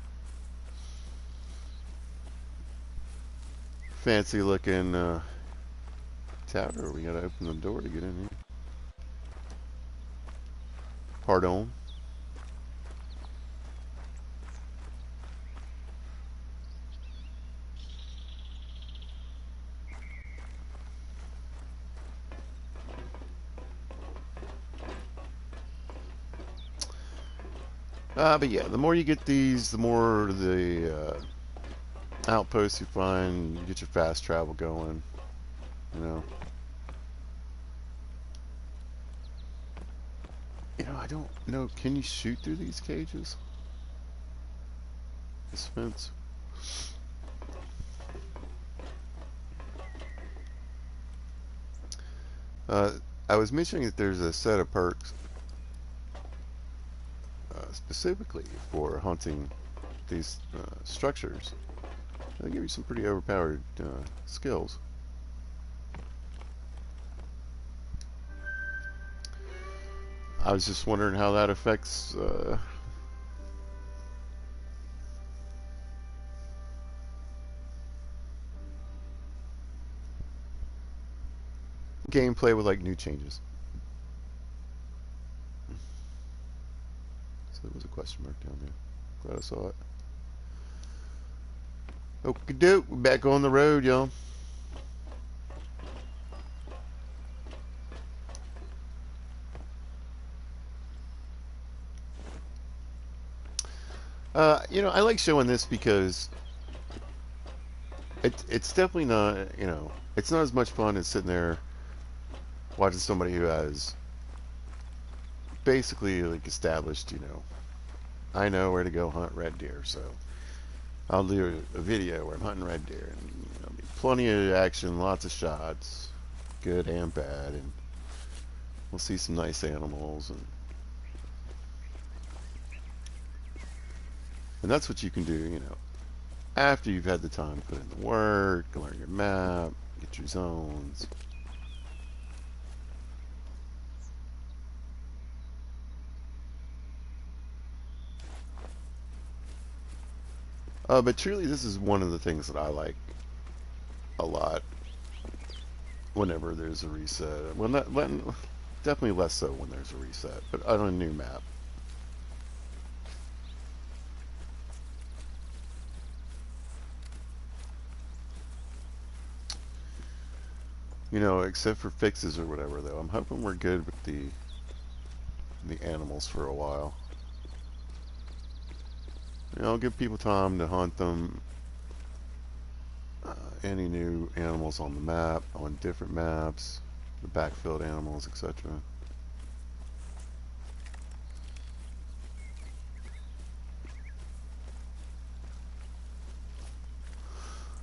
Fancy looking tower. We gotta open the door to get in here. Pardon. But yeah, the more you get these, the more the outposts you find. You get your fast travel going. You know. You know, I don't know. Can you shoot through these cages? This fence. I was mentioning that there's a set of perks specifically for hunting these structures. They give you some pretty overpowered skills. I was just wondering how that affects gameplay with like new changes. So there was a question mark down there. Glad I saw it. Okie doke, we're back on the road, y'all. You know, I like showing this because it's definitely not, you know, it's not as much fun as sitting there watching somebody who has basically like established, you know, I know where to go hunt red deer, so I'll do a video where I'm hunting red deer, and you know, plenty of action, lots of shots, good and bad, and we'll see some nice animals, and that's what you can do, you know. after you've had the time to put in the work, learn your map, get your zones. But truly, this is one of the things that I like a lot whenever there's a reset. Well, definitely less so when there's a reset, but on a new map. You know, except for fixes or whatever, though. I'm hoping we're good with the animals for a while. You know, give people time to hunt them. Any new animals on the map, on different maps, the backfilled animals, etc.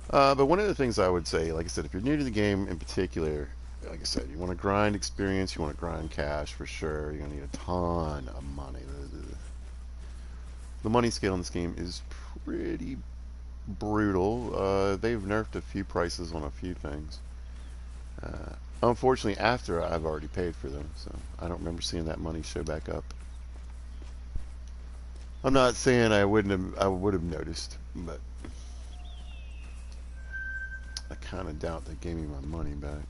But one of the things I would say, like I said, if you're new to the game in particular, like I said, you want to grind experience, you want to grind cash for sure. You're going to need a ton of money. The money scale in this game is pretty brutal. They've nerfed a few prices on a few things. Unfortunately, after I've already paid for them, so I don't remember seeing that money show back up. I'm not saying I would have noticed, but I kind of doubt they gave me my money back.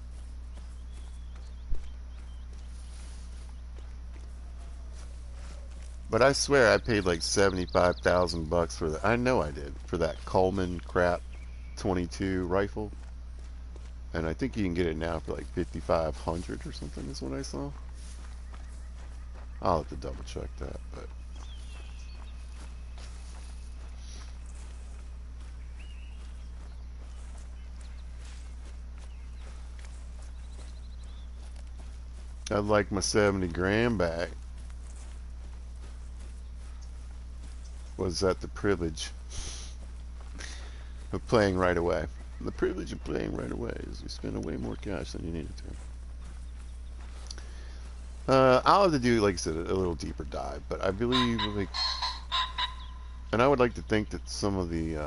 But I swear I paid like 75,000 bucks for that. I know I did for that Coleman crap 22 rifle, and I think you can get it now for like 5,500 or something. Is what I saw. I'll have to double check that, but. I'd like my 70 grand back. Was that the privilege of playing right away? The privilege of playing right away is you spend way more cash than you needed to. I'll have to do, like I said, a little deeper dive, but I believe, like, and I would like to think that some of the,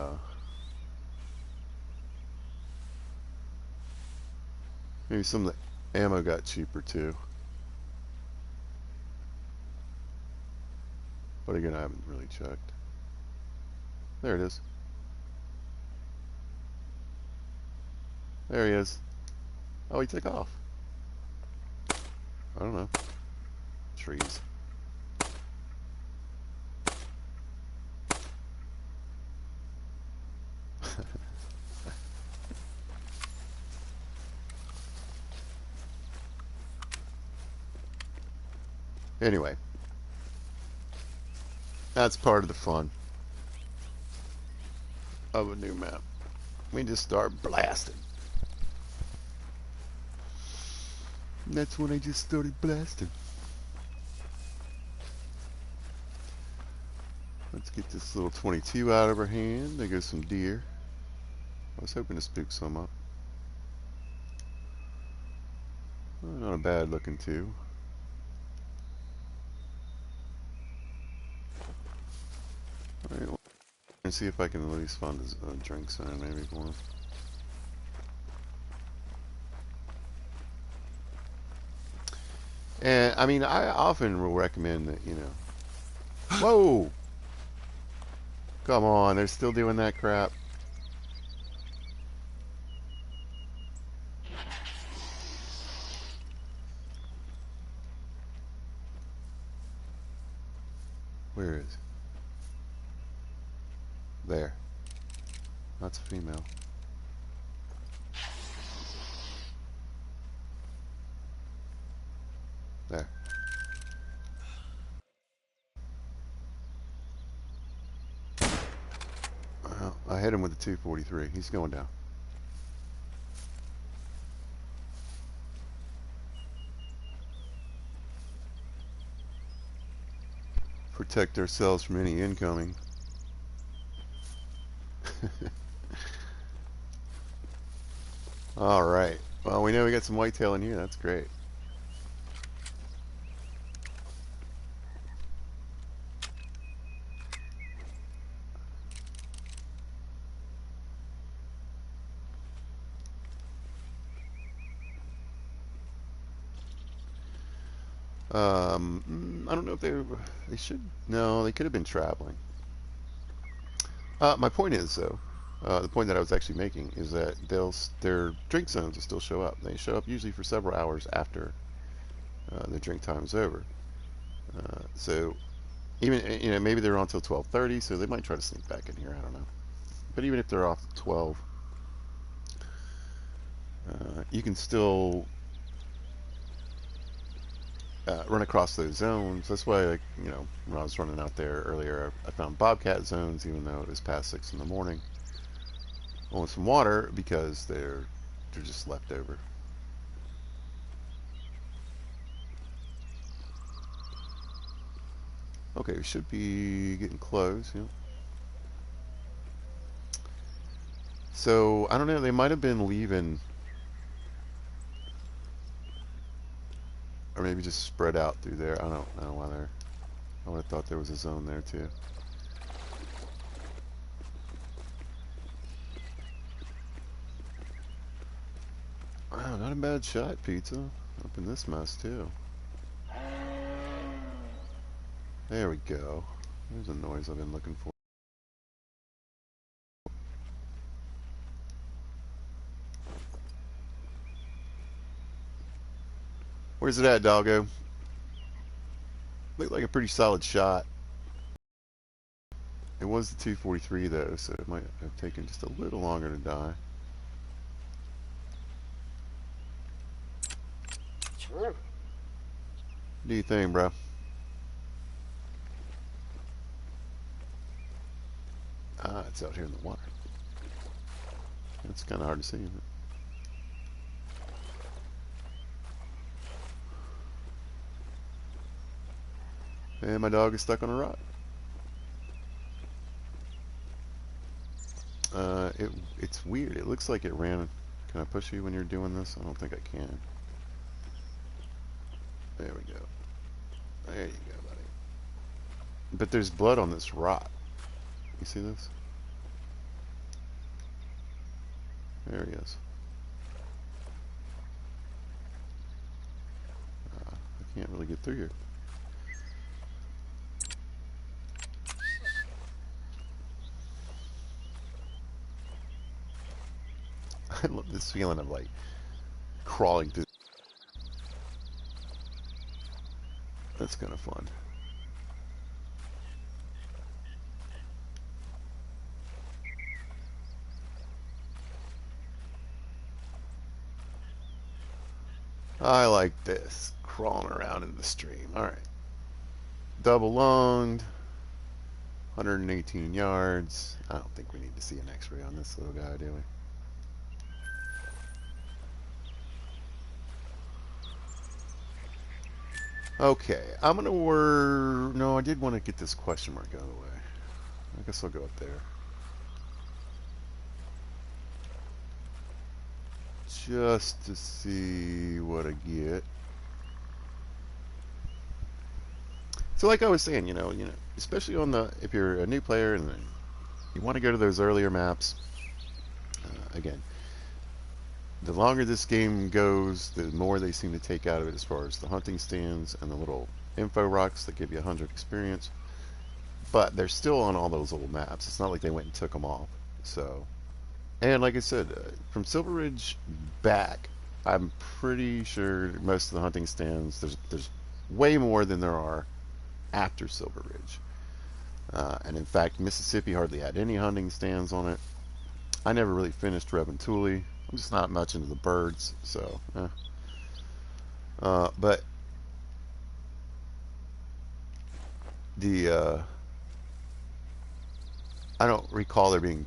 maybe some of the ammo got cheaper too. But again, I haven't really checked. There it is. There he is. Oh, he took off. I don't know. Trees. Anyway, that's part of the fun of a new map. We just start blasting. And that's when I just started blasting. Let's get this little 22 out of our hand. There goes some deer. I was hoping to spook some up. Not a bad looking too. Alright, well, let's see if I can at least find a drink sign maybe for him. And I mean, I often will recommend that, you know. Whoa! Come on, they're still doing that crap. Where is? There. That's a female. There. Well, I hit him with the 243. He's going down. Protect ourselves from any incoming. Alright. Well, we know we got some whitetail in here. That's great. I don't know if they should. No, they could have been traveling. My point is, though, the point that I was actually making is that their drink zones will still show up. They show up usually for several hours after the drink time is over. So even maybe they're on until 12:30, so they might try to sneak back in here. I don't know. But even if they're off at 12, you can still run across those zones. That's why, like, when I was running out there earlier, I found bobcat zones, even though it was past 6 in the morning. I want some water because they're just left over. Okay, we should be getting close. Yeah. So I don't know. They might have been leaving, or maybe just spread out through there. I don't know why they're. I would have thought there was a zone there too. Wow, not a bad shot, pizza. Up in this mess too. There we go. There's a noise I've been looking for. Where's it at, doggo? Looked like a pretty solid shot. It was the 243 though, so it might have taken just a little longer to die. What do you think, bro? Ah, it's out here in the water. It's kind of hard to see, isn't it? And my dog is stuck on a rock. It's weird. It looks like it ran. Can I push you when you're doing this? I don't think I can. There we go. There you go, buddy. But there's blood on this rock. You see this? There he is. I can't really get through here. I love this feeling of like crawling through. That's kind of fun. I like this, crawling around in the stream. All right. Double lunged, 118 yards. I don't think we need to see an x-ray on this little guy, do we? Okay, I'm gonna no, I did want to get this question mark out of the way. I guess I'll go up there. Just to see what I get. So like I was saying, especially if you're a new player and you want to go to those earlier maps, again, the longer this game goes, the more they seem to take out of it as far as the hunting stands and the little info rocks that give you 100 experience. But they're still on all those old maps. It's not like they went and took them off. So, and like I said, from Silver Ridge back, I'm pretty sure most of the hunting stands, there's way more than there are after Silver Ridge. And in fact, Mississippi hardly had any hunting stands on it. I never really finished Ep.2. I'm just not much into the birds, so. But I don't recall there being.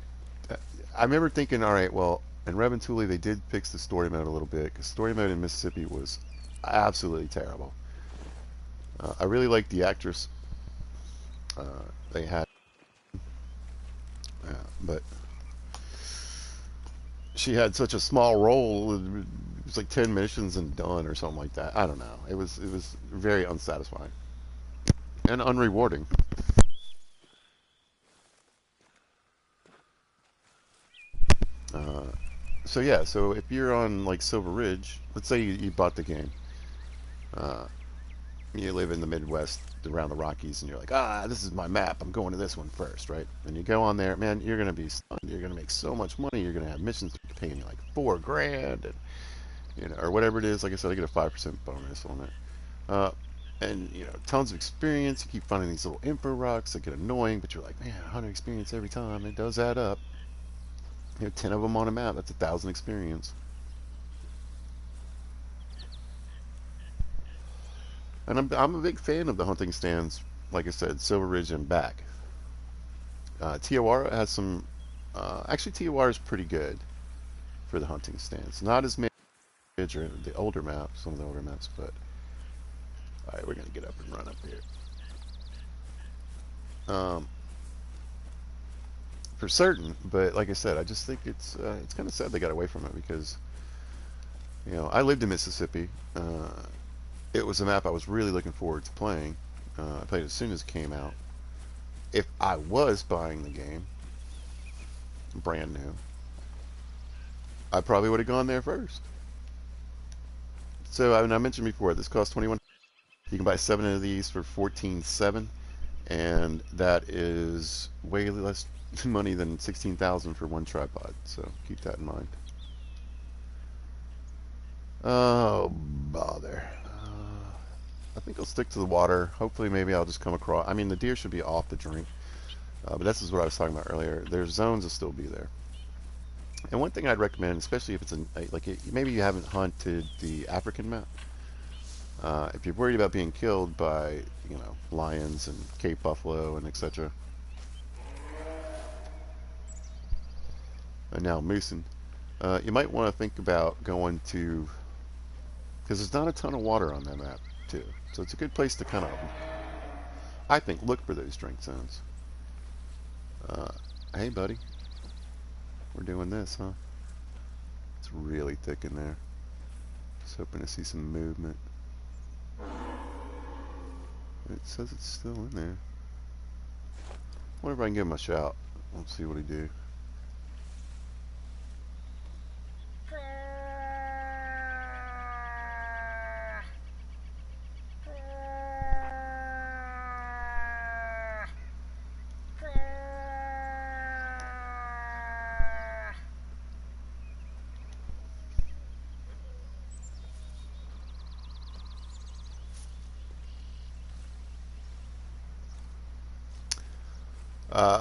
I remember thinking, all right, well, in Ep.2 they did fix the story mode a little bit because story mode in Mississippi was absolutely terrible. I really liked the actress they had, but she had such a small role. It was like 10 missions and done or something like that. I don't know. It was very unsatisfying and unrewarding. So yeah, so if you're on like Silver Ridge, let's say you bought the game, you live in the Midwest around the Rockies, and you're like, this is my map. I'm going to this one first, right? And you go on there, man. You're gonna be stunned. You're gonna make so much money. You're gonna have missions paying you like $4,000, and or whatever it is. Like I said, I get a 5% bonus on it. Uh, and tons of experience. You keep finding these little info rocks that get annoying, but you're like, man, 100 experience every time. It does add up. 10 of them on a map. That's 1,000 experience. And I'm a big fan of the hunting stands. Like I said, Silver Ridge and back. Tijuana has some. Actually, Tijuana is pretty good for the hunting stands. Not as many as the older maps, some of the older maps, but all right, we're gonna get up and run up here. For certain, but like I said, I just think it's kind of sad they got away from it because I lived in Mississippi. It was a map I was really looking forward to playing. I played it as soon as it came out. If I was buying the game, brand new, I probably would have gone there first. So I mentioned before, this costs 21. You can buy 7 of these for 14.7, and that is way less money than 16,000 for one tripod. So keep that in mind. Oh bother. I think I'll stick to the water. Hopefully, maybe I'll just come across. I mean, the deer should be off the drink, but this is what I was talking about earlier. There's zones will still be there. And one thing I'd recommend, especially if it's maybe you haven't hunted the African map. If you're worried about being killed by lions and Cape buffalo and etc. And now moosin, you might want to think about going to, because there's not a ton of water on that map too, so it's a good place to kind of, I think, look for those drink zones. Hey buddy, we're doing this, huh? It's really thick in there. Just hoping to see some movement. It says it's still in there. Wonder if I can give him a shout. Let's see what he do.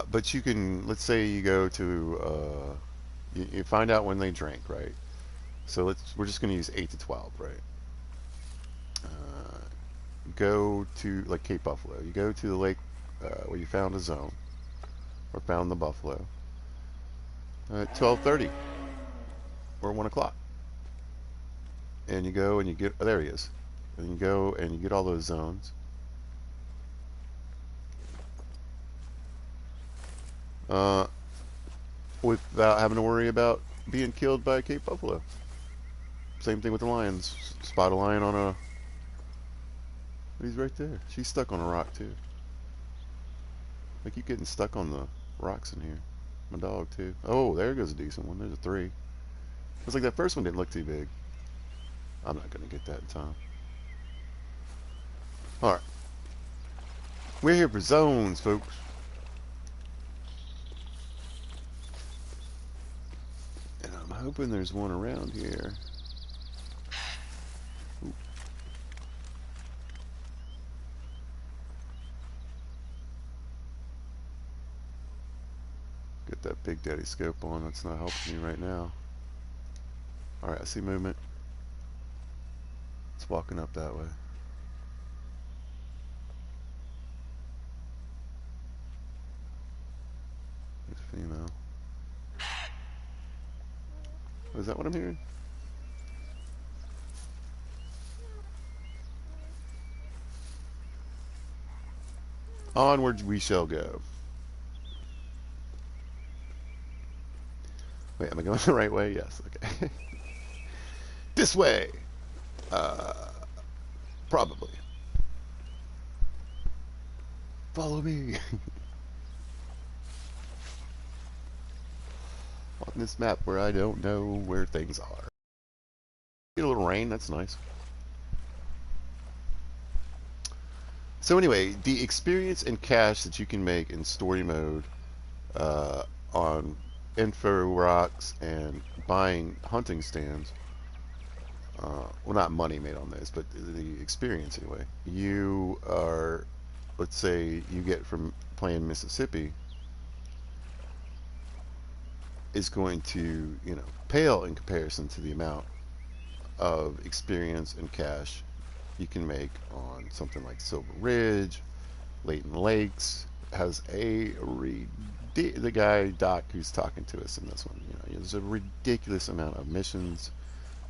But you can, let's say you go to, you find out when they drink, right? So we're just going to use 8 to 12, right? Go to, like Cape Buffalo. You go to the lake where you found a zone, or found the buffalo, at 12:30, or 1 o'clock. And you go and you get, oh, there he is. And you go and you get all those zones. Without having to worry about being killed by a Cape buffalo. Same thing with the lions. Spot a lion on a... He's right there. She's stuck on a rock too. I keep getting stuck on the rocks in here. My dog too. Oh, there goes a decent one. There's a 3. It's like that first one didn't look too big. I'm not gonna get that in time. Alright. We're here for zones, folks. And I'm hoping there's one around here. Ooh. Get that Big Daddy scope on. That's not helping me right now. Alright, I see movement. It's walking up that way. There's a female. Oh, is that what I'm hearing? Onward we shall go. Wait, am I going the right way? Yes, okay. This way! Probably. Follow me! On this map where I don't know where things are. Get a little rain, that's nice. So anyway, the experience and cash that you can make in story mode uh, on info rocks and buying hunting stands. Well, not money made on this, but the experience anyway. You are, let's say, you get from playing Mississippi is going to, pale in comparison to the amount of experience and cash you can make on something like Silver Ridge, Leighton Lakes. Has the guy Doc who's talking to us in this one. There's a ridiculous amount of missions,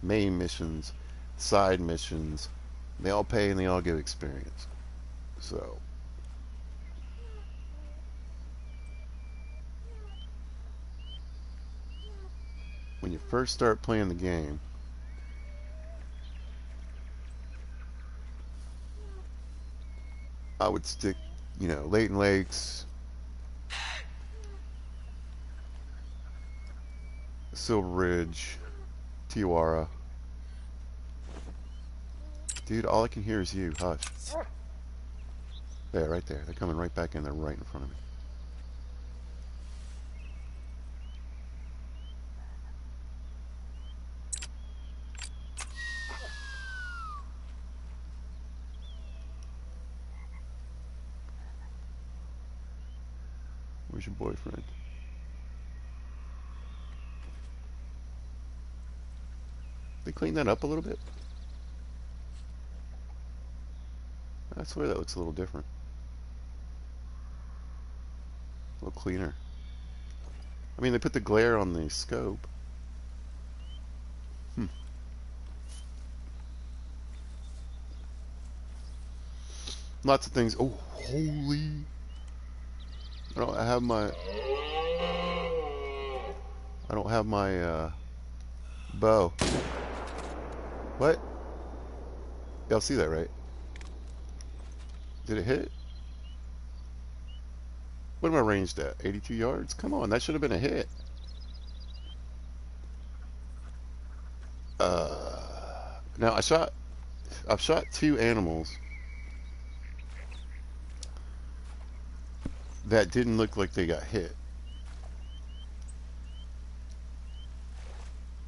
main missions, side missions. They all pay and they all give experience. So when you first start playing the game, I would stick, Leighton Lakes, Silver Ridge, Tijuana. Dude, all I can hear is you. Hush. There, right there. They're coming right back in there, right in front of me. Where's your boyfriend? They cleaned that up a little bit. I swear that looks a little different. A little cleaner. I mean, they put the glare on the scope. Lots of things. Oh, holy. I have my... I don't have my, bow. What? Y'all see that, right? Did it hit? What am I ranged at? 82 yards? Come on, that should have been a hit. Now I've shot two animals that didn't look like they got hit.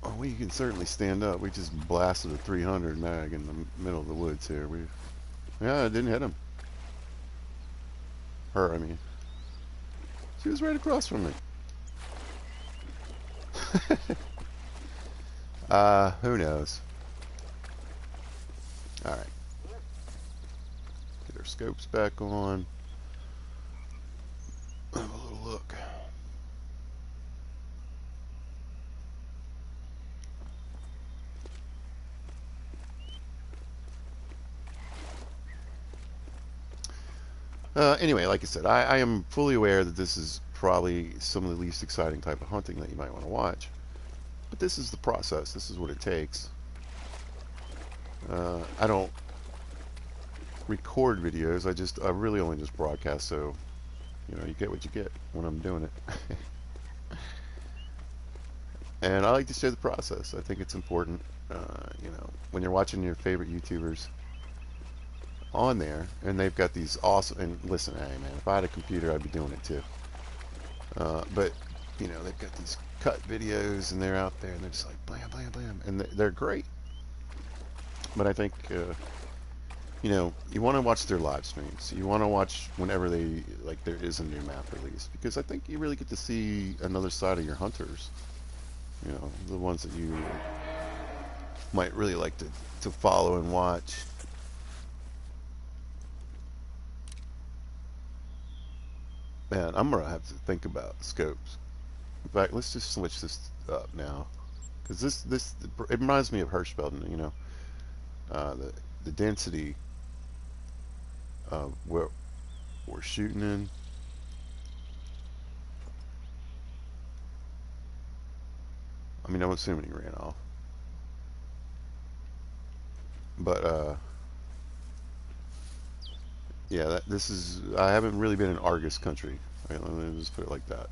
Oh, we can certainly stand up. We just blasted a 300 mag in the middle of the woods here. Yeah, it didn't hit him. Her, I mean. She was right across from me. Who knows? Alright. Get our scopes back on. Have a little look. Anyway, like I said, I am fully aware that this is probably some of the least exciting type of hunting that you might want to watch. But this is the process. This is what it takes. I don't record videos. I really only just broadcast, so you get what you get when I'm doing it. And I like to share the process. I think it's important. When you're watching your favorite YouTubers on there, and they've got these awesome. And listen, hey man, if I had a computer, I'd be doing it too. But they've got these cut videos, and they're out there, and they're just like blam, blam, blam, and they're great. But I think you want to watch their live streams. You want to watch whenever there is a new map release, because I think you really get to see another side of your hunters. The ones that you might really like to follow and watch. Man, I'm gonna have to think about scopes. In fact, let's just switch this up now, because it reminds me of Hirschfelden. The density of where we're shooting in. I mean, I'm assuming he ran off, but yeah, I haven't really been in Argus country. Right, let me just put it like that.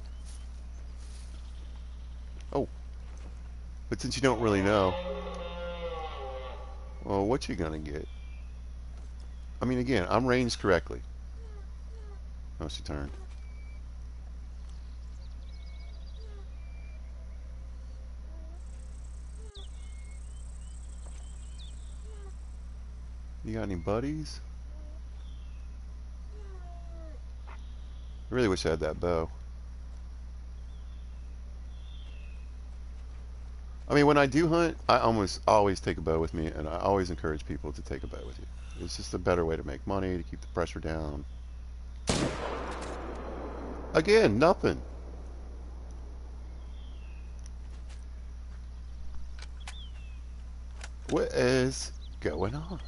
Oh, but since you don't really know, well, what you gonna get? I mean, again, I'm ranged correctly. Oh, she turned. You got any buddies? I really wish I had that bow. I mean, when I do hunt, I almost always take a bow with me, and I always encourage people to take a bow with you. It's just a better way to make money, to keep the pressure down. Again, nothing. What is going on?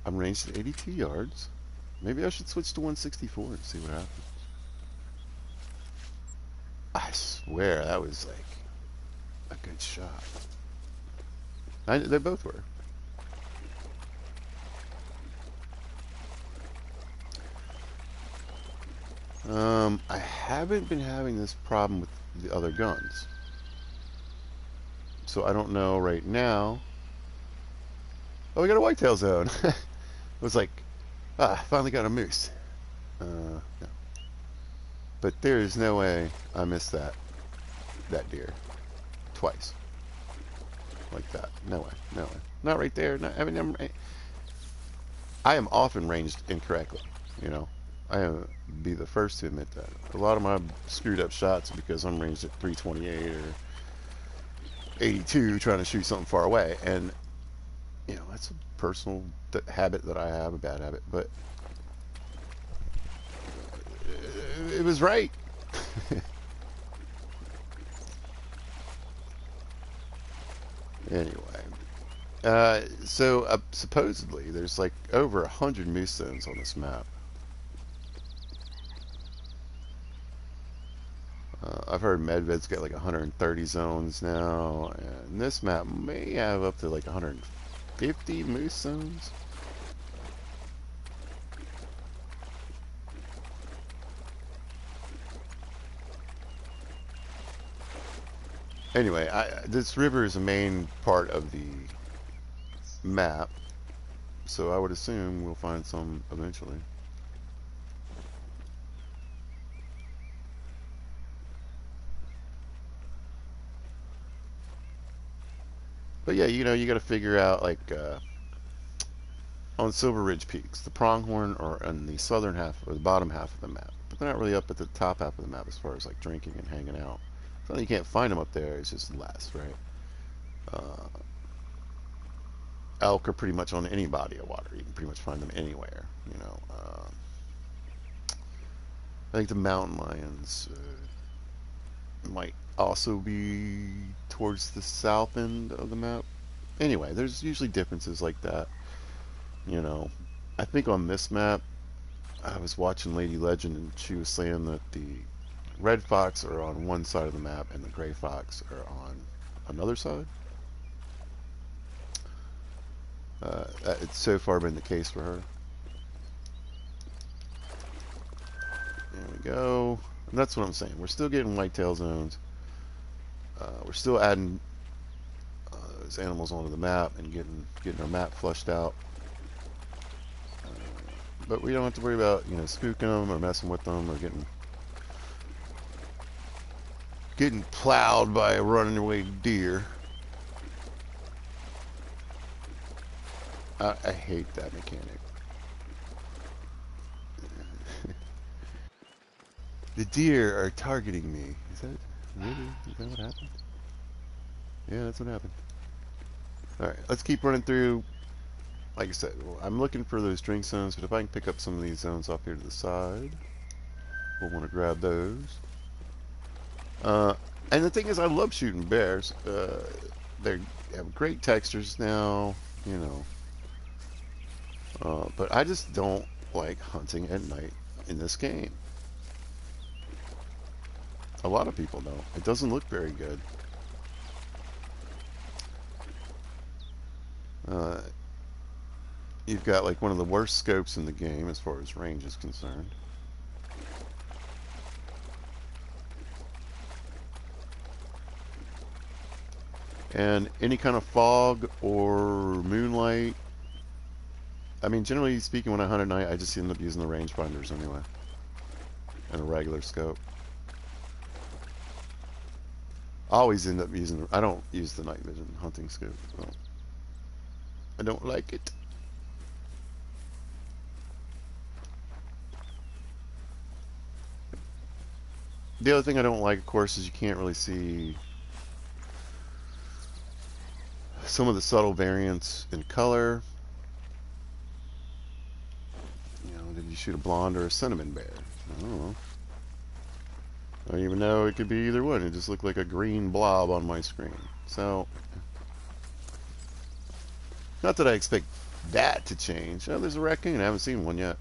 I'm ranged at 82 yards. Maybe I should switch to 164 and see what happens. I swear that was like a good shot. They both were. I haven't been having this problem with the other guns. So I don't know right now. Oh, we got a whitetail zone. It was like, finally got a moose. No. But there is no way I missed that deer twice like that. No way, no way. Not right there. Not, I mean, I am often ranged incorrectly. You know, I am be the first to admit that. A lot of my screwed up shots are because I'm ranged at 328 or 82 trying to shoot something far away, and you know that's a personal habit that I have, a bad habit, but it was right. Anyway, so supposedly there's like over 100 moose zones on this map. I've heard Medved's got like 130 zones now, and this map may have up to like 150 moose zones. Anyway, this river is a main part of the map, so I would assume we'll find some eventually. But yeah, you know, you got to figure out like on Silver Ridge Peaks, the pronghorn are on the southern half or the bottom half of the map, but they're not really up at the top half of the map as far as like drinking and hanging out. So you can't find them up there. It's just less, right? Uh, Elk are pretty much on any body of water. You can pretty much find them anywhere. You know, I think the mountain lions might also be towards the south end of the map. Anyway, there's usually differences like that. You know, I think on this map, I was watching Lady Legend, and she was saying that the red fox are on one side of the map and the gray fox are on another side. It's so far been the case for her. There we go. And that's what I'm saying. We're still getting whitetail zones. We're still adding those animals onto the map and getting our map flushed out. But we don't have to worry about, you know, spooking them or messing with them or getting plowed by a running away deer. I hate that mechanic. The deer are targeting me. Is that really? Is that what happened? Yeah, that's what happened. Alright, let's keep running through. Like I said, well, I'm looking for those drink zones, but if I can pick up some of these zones off here to the side, we'll want to grab those. And the thing is, I love shooting bears. They have great textures now, you know. But I just don't like hunting at night in this game. A lot of people don't. It doesn't look very good. You've got like one of the worst scopes in the game as far as range is concerned. And any kind of fog or moonlight I mean, generally speaking, when I hunt at night, I just end up using the rangefinders anyway, and a regular scope. I always end up using. I don't use the night vision hunting scope. Well, I don't like it. The other thing I don't like, of course, is you can't really see some of the subtle variants in color. You know, did you shoot a blonde or a cinnamon bear? I don't know. I don't even know it could be either one. It just looked like a green blob on my screen. So, not that I expect that to change. Oh, there's a raccoon. I haven't seen one yet.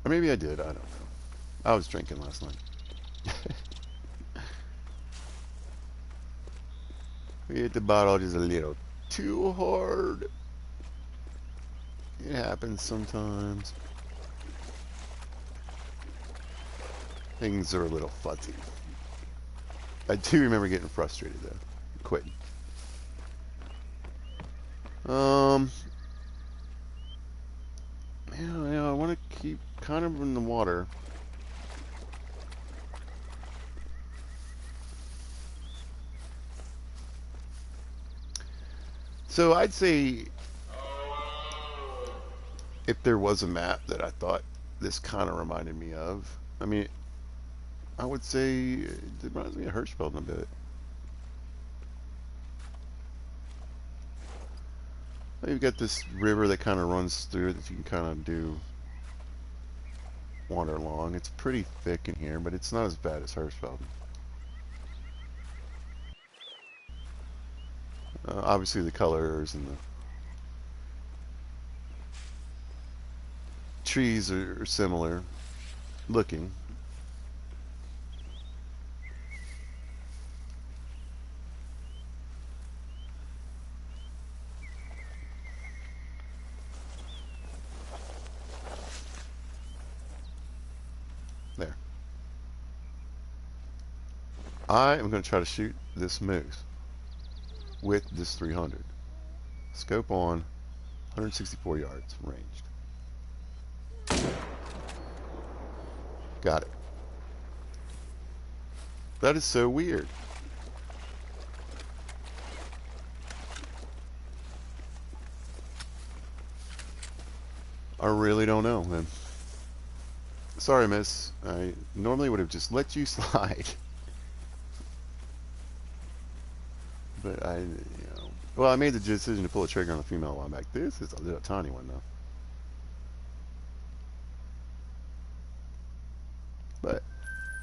Or maybe I did. I don't know. I was drinking last night. We hit the bottle just a little too hard. It happens sometimes. Things are a little fuzzy. I do remember getting frustrated though. Quitting. Yeah, I want to keep kind of in the water. So I'd say if there was a map that I thought this kind of reminded me of, I mean, I would say it reminds me of Hirschfeld a bit. You've got this river that kind of runs through it that you can kind of do wander along. It's pretty thick in here, but it's not as bad as Hirschfeld. Obviously the colors and the trees are similar looking. There. I am going to try to shoot this moose with this 300. Scope on, 164 yards ranged. Got it. That is so weird. I really don't know, man. Sorry, miss. I normally would have just let you slide. But well, I made the decision to pull a trigger on a female a while back. This is a little tiny one, though. But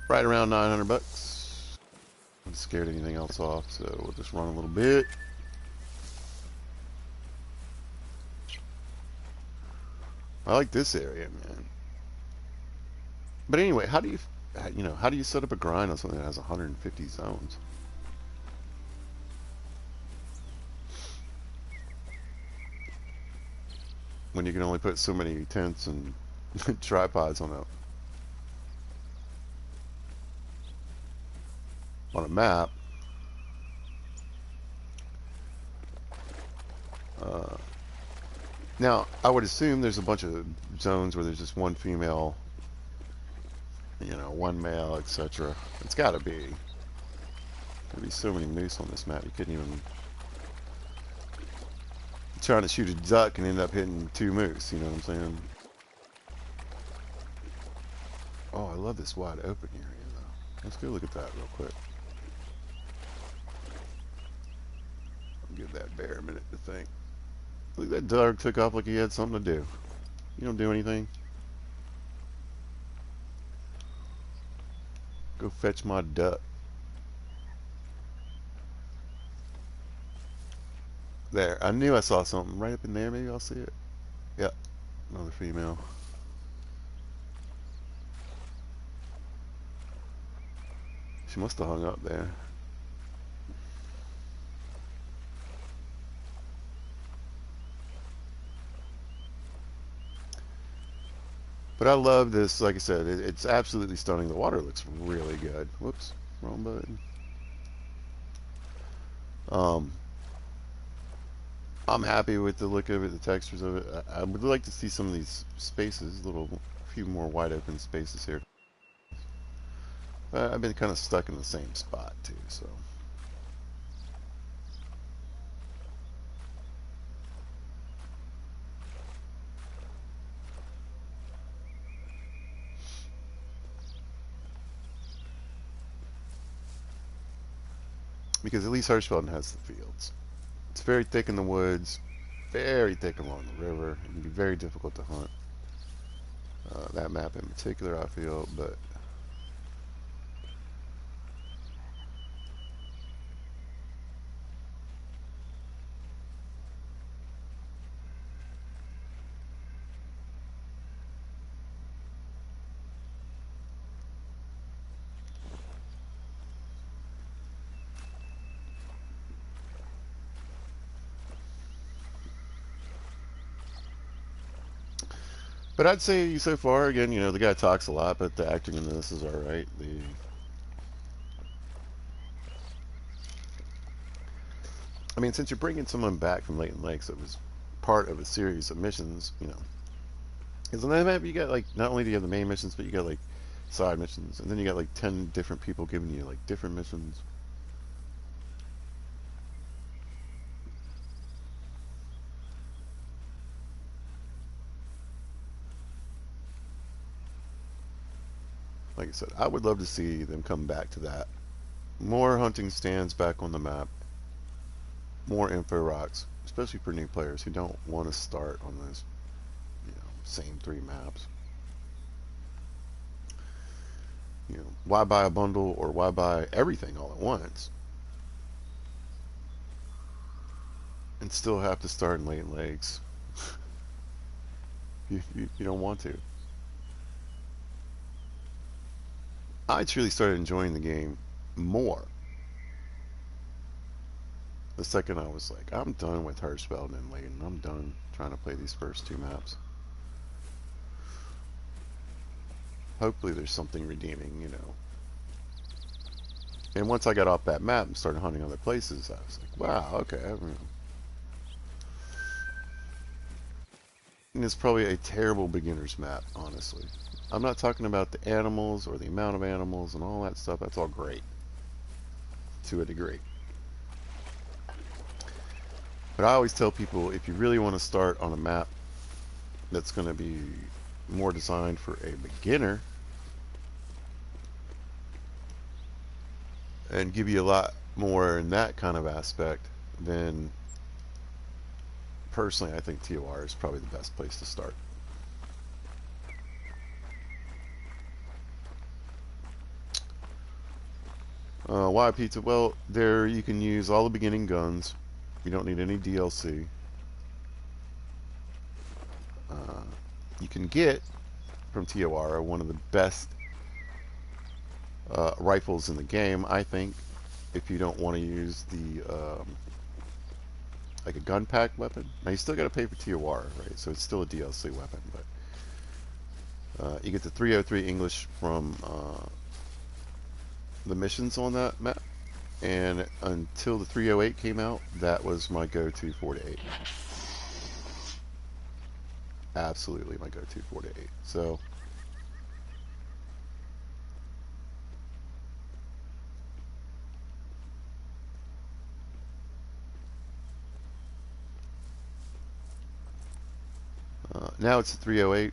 right around 900 bucks. I'm scared anything else off, so we'll just run a little bit. I like this area, man. But anyway, how do you set up a grind on something that has 150 zones? When you can only put so many tents and tripods on a map. Now, I would assume there's a bunch of zones where there's just one female, one male, etc. It's got to be. There'd be so many moose on this map, you couldn't even trying to shoot a duck and end up hitting 2 moose, you know what I'm saying? Oh, I love this wide open area, though. Let's go look at that real quick. I'll give that bear a minute to think. Look, that dog took off like he had something to do. You don't do anything. Go fetch my duck. There, I knew I saw something right up in there. Maybe I'll see it. Yep, another female. She must have hung up there. But I love this. Like I said, it's absolutely stunning. The water looks really good. Whoops, wrong button. I'm happy with the look of it, the textures of it. I would like to see some of these spaces, a few more wide open spaces here. I've been kind of stuck in the same spot too, so. Because at least Hirschfelden has the fields. It's very thick in the woods, very thick along the river. It can be very difficult to hunt. That map in particular, I feel, but I'd say so far, again, the guy talks a lot, but the acting in this is all right. I mean, since you're bringing someone back from Leighton Lakes, that was part of a series of missions, because on that map you got like not only do you have the main missions, but you got like side missions, and then you got like 10 different people giving you like different missions. Like I said, I would love to see them come back to that. More hunting stands back on the map, more info rocks, especially for new players who don't want to start on those, same 3 maps. Why buy a bundle or why buy everything all at once and still have to start in Leighton Lakes? You don't want to. I truly started enjoying the game more the second I was like, I'm done with Hirschfeld and Leighton. I'm done trying to play these first 2 maps. Hopefully there's something redeeming. And once I got off that map and started hunting other places, I was like, wow, okay. And it's probably a terrible beginner's map, honestly. I'm not talking about the animals or the amount of animals and all that stuff. That's all great to a degree. But I always tell people, if you really want to start on a map that's going to be more designed for a beginner and give you a lot more in that kind of aspect, then personally I think TOR is probably the best place to start. Why pizza? Well, there you can use all the beginning guns. You don't need any DLC. You can get from TOR one of the best rifles in the game, I think, if you don't want to use the like a gun pack weapon. Now you still got to pay for TOR, right? So it's still a DLC weapon, but you get the 303 English from the missions on that map, and until the 308 came out, that was my go-to 4-8. Absolutely my go-to 4-8. So now it's the 308.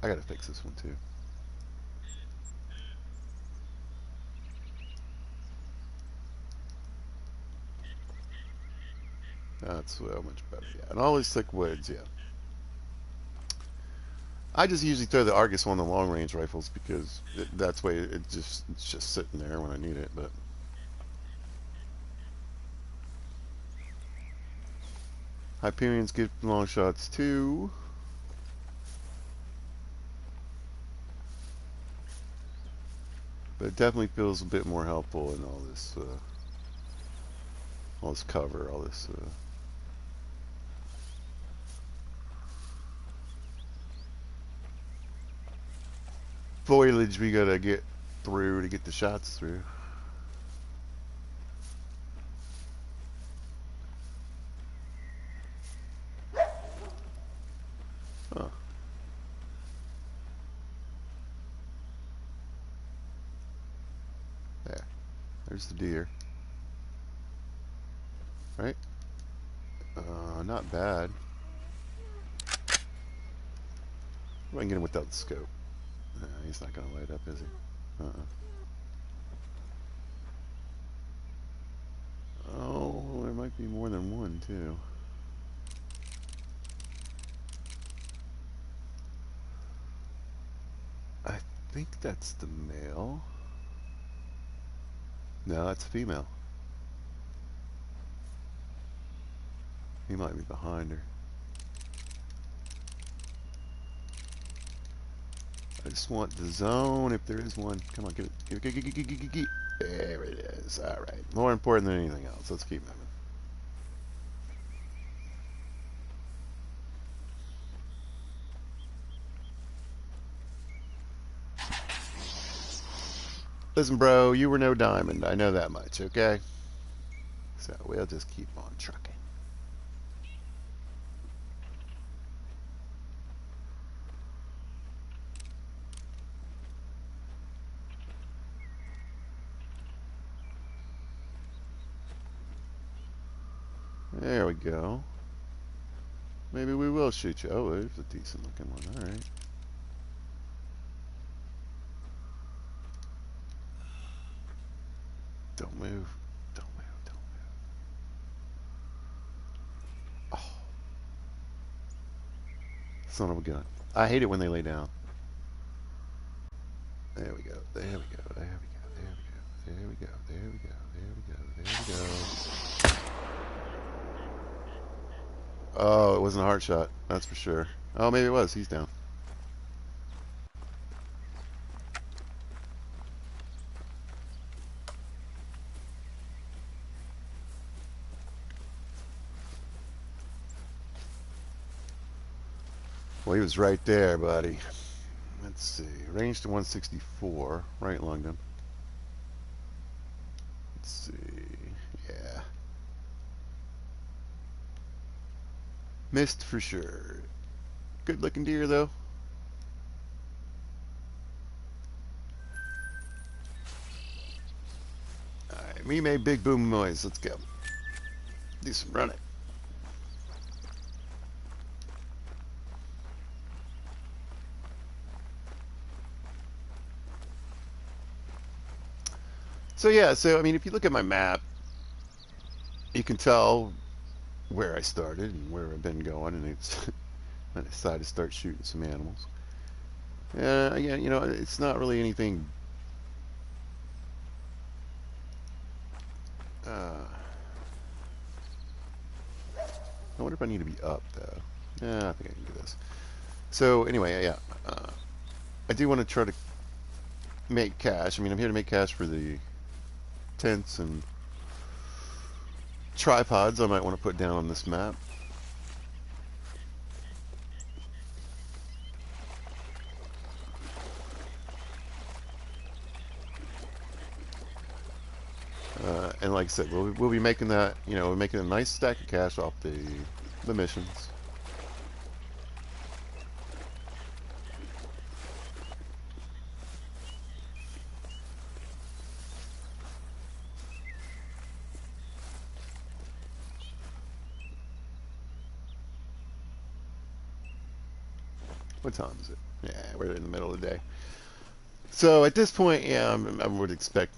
I gotta fix this one too. That's so much better. Yeah, and all these thick woods. Yeah, I just usually throw the Argus on the long range rifles because that's way it's just sitting there when I need it. But Hyperion's good long shots too. But it definitely feels a bit more helpful in all this cover, all this foliage we gotta get through to get the shots through. Huh. There. There's the deer. Right? Not bad. I can get him without the scope. He's not gonna light up, is he? Oh, there might be more than one, too. I think that's the male. No, that's female. He might be behind her. I just want the zone, if there is one. Come on, get it. Get it, get it. There it is. Alright. More important than anything else. Let's keep moving. Listen, bro, you were no diamond. I know that much, okay? So we'll just keep on trucking. There we go. Maybe we will shoot you. Oh, there's a decent looking one. Alright. Don't move. Don't move. Don't move. Oh, son of a gun. I hate it when they lay down. There we go. There we go. There we go. There we go. There we go. There we go. There we go. There we go. Oh, it wasn't a heart shot. That's for sure. Oh, maybe it was. He's down. Well, he was right there, buddy. Let's see. Range to 164. Right lunged him. Let's see. Yeah. Missed for sure. Good looking deer, though. Alright, me made big boom noise. Let's go. Do some running. So yeah, so I mean, if you look at my map, you can tell where I started and where I've been going, and it's I decided to start shooting some animals. Yeah, you know, it's not really anything. I wonder if I need to be up though. Yeah, I think I can do this. So anyway, yeah, I do want to try to make cash. I mean, I'm here to make cash for the tents and tripods I might want to put down on this map. And like I said, we'll be making that, you know, we're making a nice stack of cash off the missions. What time is it? Yeah, we're in the middle of the day. So at this point, yeah, I would expect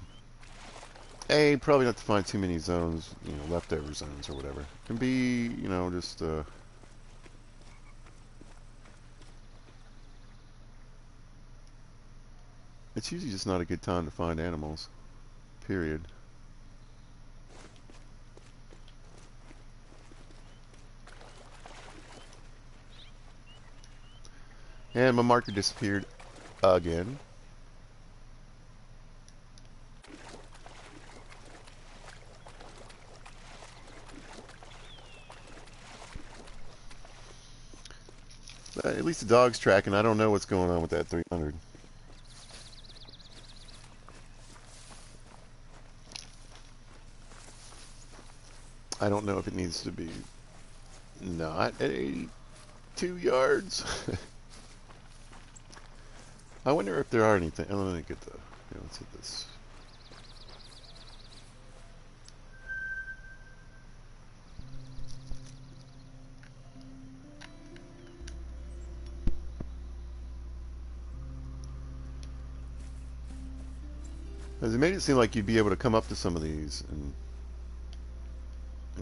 probably not to find too many zones, you know, leftover zones or whatever. It can be, you know, just it's usually just not a good time to find animals. Period. And my marker disappeared again. But at least the dog's tracking. I don't know what's going on with that 300. I don't know if it needs to be not at 82 yards. I wonder if there are anything. Oh, let me get the. Yeah, let's hit this. Because it made it seem like you'd be able to come up to some of these and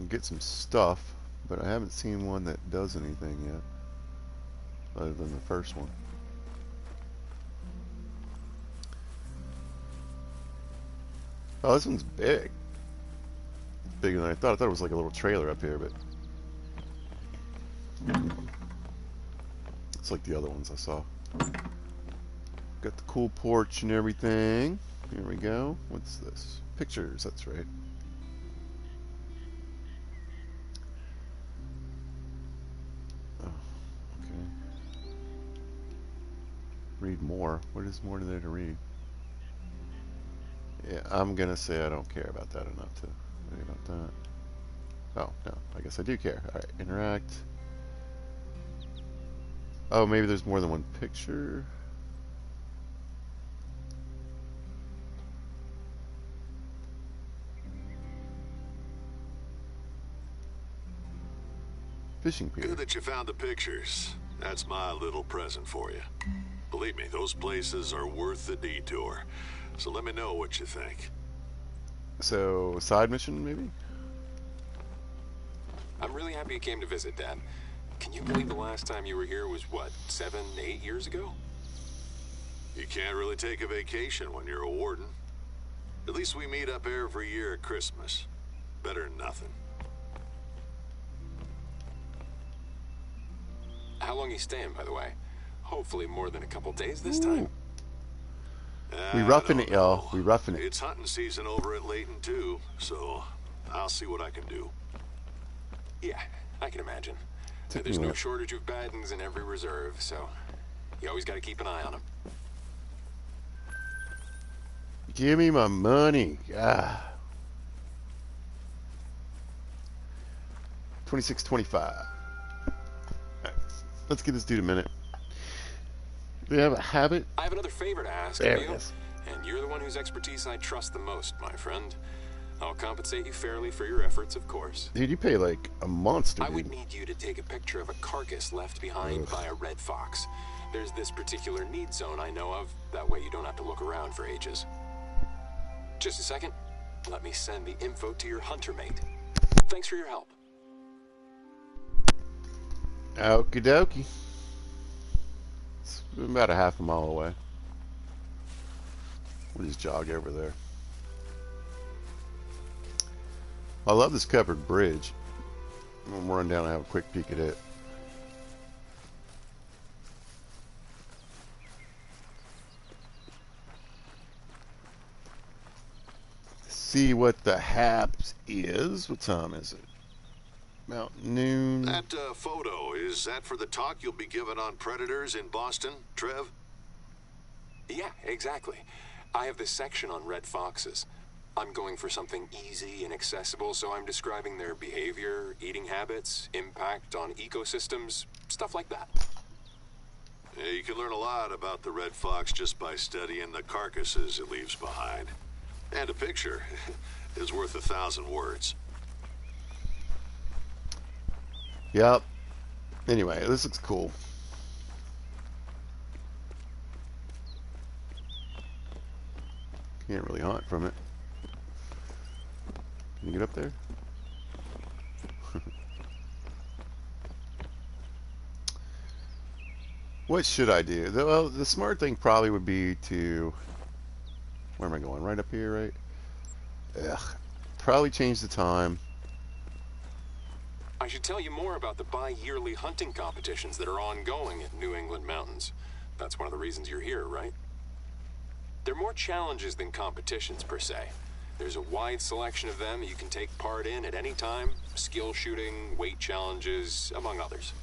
get some stuff, but I haven't seen one that does anything yet, other than the first one. Oh, this one's big. Bigger than I thought. I thought it was like a little trailer up here, but it's like the other ones I saw. Got the cool porch and everything. Here we go. What's this? Pictures, that's right. Oh, okay. Read more. What is more there to read? Yeah, I'm gonna say I don't care about that enough to worry about that. Oh, no. I guess I do care. Alright, interact. Oh, maybe there's more than one picture. Fishing pier. Good that you found the pictures. That's my little present for you. Believe me, those places are worth the detour. So let me know what you think. So, side mission, maybe? I'm really happy you came to visit, Dad. Can you believe the last time you were here was, what, 7, 8 years ago? You can't really take a vacation when you're a warden. At least we meet up every year at Christmas. Better than nothing. How long are you staying, by the way? Hopefully more than a couple days this time. We roughing it, y'all. We roughing it. It's hunting season over at Layton, too, so I'll see what I can do. Yeah, I can imagine. There's no shortage of Baddens in every reserve, so you always got to keep an eye on them. Give me my money. Ah. 26.25. Let's give this dude a minute. Do we have a habit? I have another favor to ask There of it you, is. and you're the one whose expertise I trust the most, my friend. I'll compensate you fairly for your efforts, of course. Dude, you pay like a monster, I dude. would need you to take a picture of a carcass left behind by a red fox. There's this particular need zone I know of. That way you don't have to look around for ages. Just a second. Let me send the info to your hunter mate. Thanks for your help. Okie dokie. It's about a half a mile away. We'll just jog over there. I love this covered bridge. I'm gonna run down and have a quick peek at it. See what the haps is. What time is it? About noon. That photo, is that for the talk you'll be giving on predators in Boston, Trev? Yeah, exactly. I have this section on red foxes. I'm going for something easy and accessible, so I'm describing their behavior, eating habits, impact on ecosystems, stuff like that. Yeah, you can learn a lot about the red fox just by studying the carcasses it leaves behind. And a picture is worth 1,000 words. Yep. Anyway, this looks cool. Can't really hunt from it. Can you get up there? What should I do? Well, the smart thing probably would be to... Where am I going? Right up here, right? Ugh. Probably change the time. I should tell you more about the bi-yearly hunting competitions that are ongoing at New England Mountains. That's one of the reasons you're here, right? They're more challenges than competitions per se. There's a wide selection of them you can take part in at any time. Skill shooting, weight challenges, among others.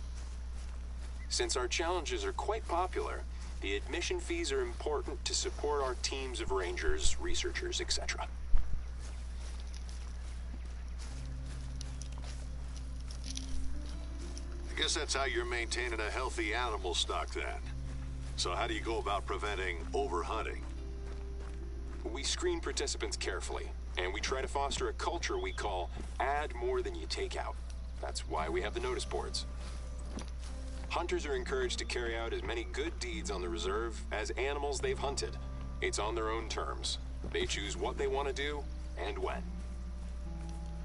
Since our challenges are quite popular, the admission fees are important to support our teams of rangers, researchers, etc. Guess that's how you're maintaining a healthy animal stock then. So how do you go about preventing overhunting? We screen participants carefully, and we try to foster a culture we call add more than you take out. That's why we have the notice boards. Hunters are encouraged to carry out as many good deeds on the reserve as animals they've hunted. It's on their own terms. They choose what they want to do and when.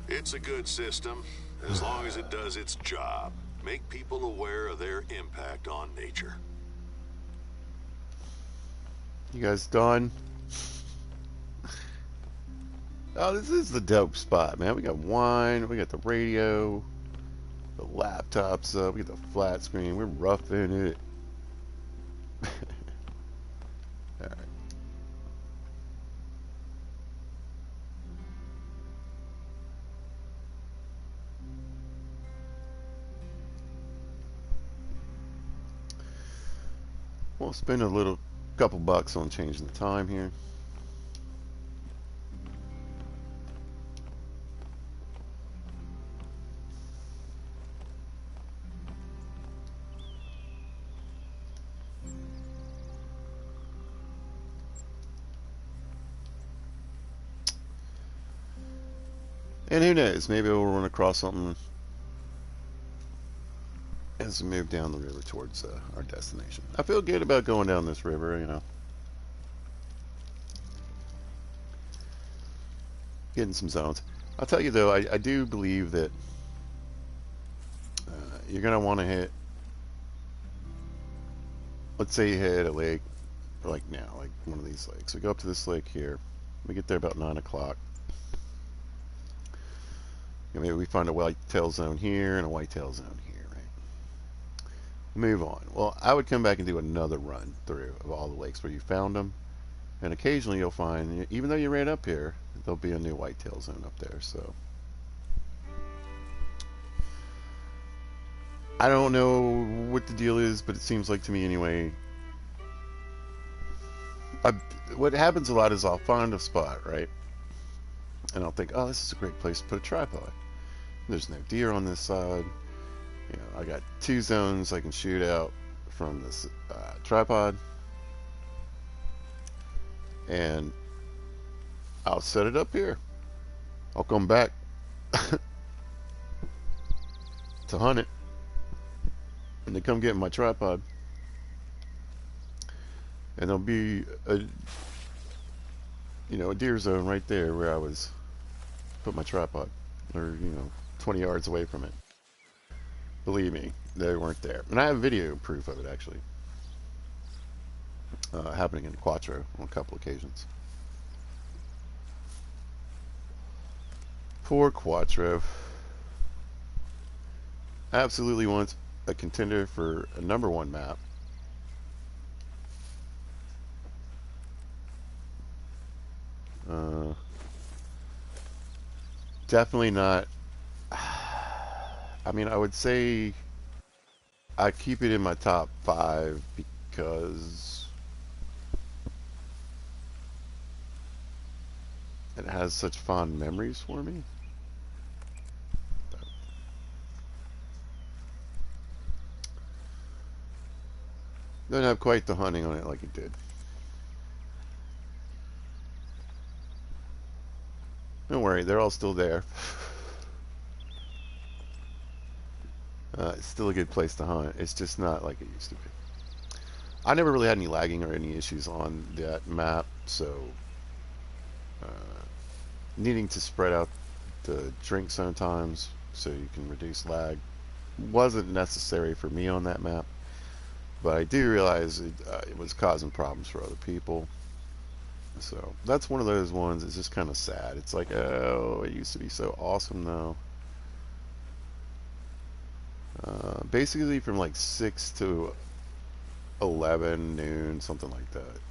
It's a good system, as long as it does its job. Make people aware of their impact on nature. You guys done? Oh, this is the dope spot, man. We got wine, we got the radio, the laptop's up, we got the flat screen, we're roughing it. Alright. We'll spend a couple bucks on changing the time here. And who knows, maybe we'll run across something as we move down the river towards our destination. I feel good about going down this river, you know. Getting some zones. I'll tell you though, I do believe that you're going to want to hit, let's say you hit a lake, like now, like one of these lakes. We go up to this lake here. We get there about 9 o'clock. Maybe we find a whitetail zone here and a whitetail zone here, right? Move on. Well, I would come back and do another run through of all the lakes where you found them. And occasionally you'll find, even though you ran up here, there'll be a new whitetail zone up there. So I don't know what the deal is, but it seems like to me anyway. What happens a lot is I'll find a spot, right? And I'll think, oh, this is a great place to put a tripod. There's no deer on this side. You know, I got 2 zones I can shoot out from this tripod. And I'll set it up here. I'll come back to hunt it. And they come get my tripod. And there'll be a deer zone right there where I was put my tripod, or 20 yards away from it. Believe me, they weren't there, and I have video proof of it actually, happening in CoTW on a couple occasions. Poor CoTW. Absolutely wants a contender for a #1 map. Definitely not. I mean, I would say I keep it in my top 5 because it has such fond memories for me. Don't have quite the hunting on it like it did. Don't worry, they're all still there. It's still a good place to hunt. It's just not like it used to be. I never really had any lagging or any issues on that map, so needing to spread out the drink zone times so you can reduce lag wasn't necessary for me on that map, but I do realize it was causing problems for other people. So that's one of those ones. It's just kind of sad. It's like, oh, it used to be so awesome though. Basically from like 6 to 11 noon, something like that,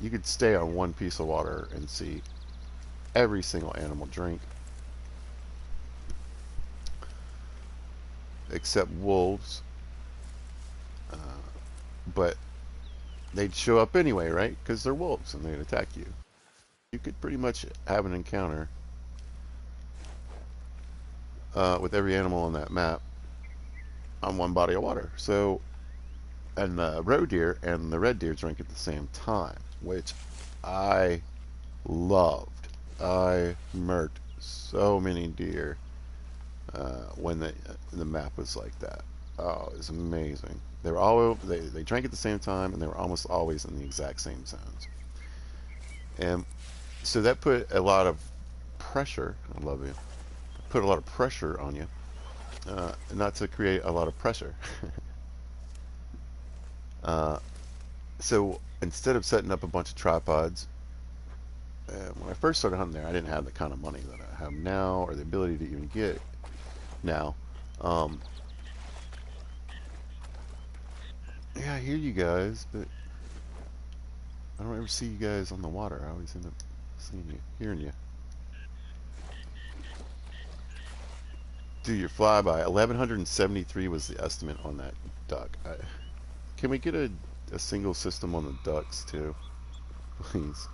you could stay on one piece of water and see every single animal drink, except wolves. But they'd show up anyway, right? Because they're wolves and they'd attack you. You could pretty much have an encounter with every animal on that map. on one body of water. So, and the roe deer and the red deer drink at the same time, which I loved. I murked so many deer when the map was like that. Oh, it was amazing. They were all they drank at the same time, and they were almost always in the exact same zones. And so that put a lot of pressure. I love you. Put a lot of pressure on you, not to create a lot of pressure. uh, so instead of setting up a bunch of tripods, when I first started hunting there, I didn't have the kind of money that I have now, or the ability to even get now. Um, yeah, I hear you guys, but I don't ever see you guys on the water. I always end up seeing you, hearing you. Do your flyby. 1173 was the estimate on that duck. Can we get a single system on the ducks too, please?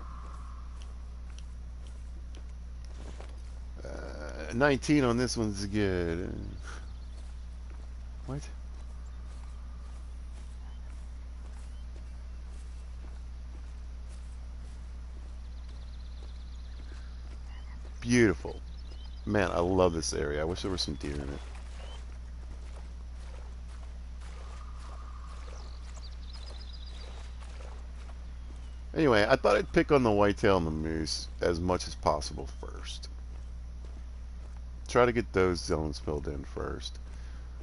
19 on this one's good. What? Beautiful. Man, I love this area. I wish there were some deer in it. Anyway, I thought I'd pick on the whitetail and the moose as much as possible first. Try to get those zones filled in first.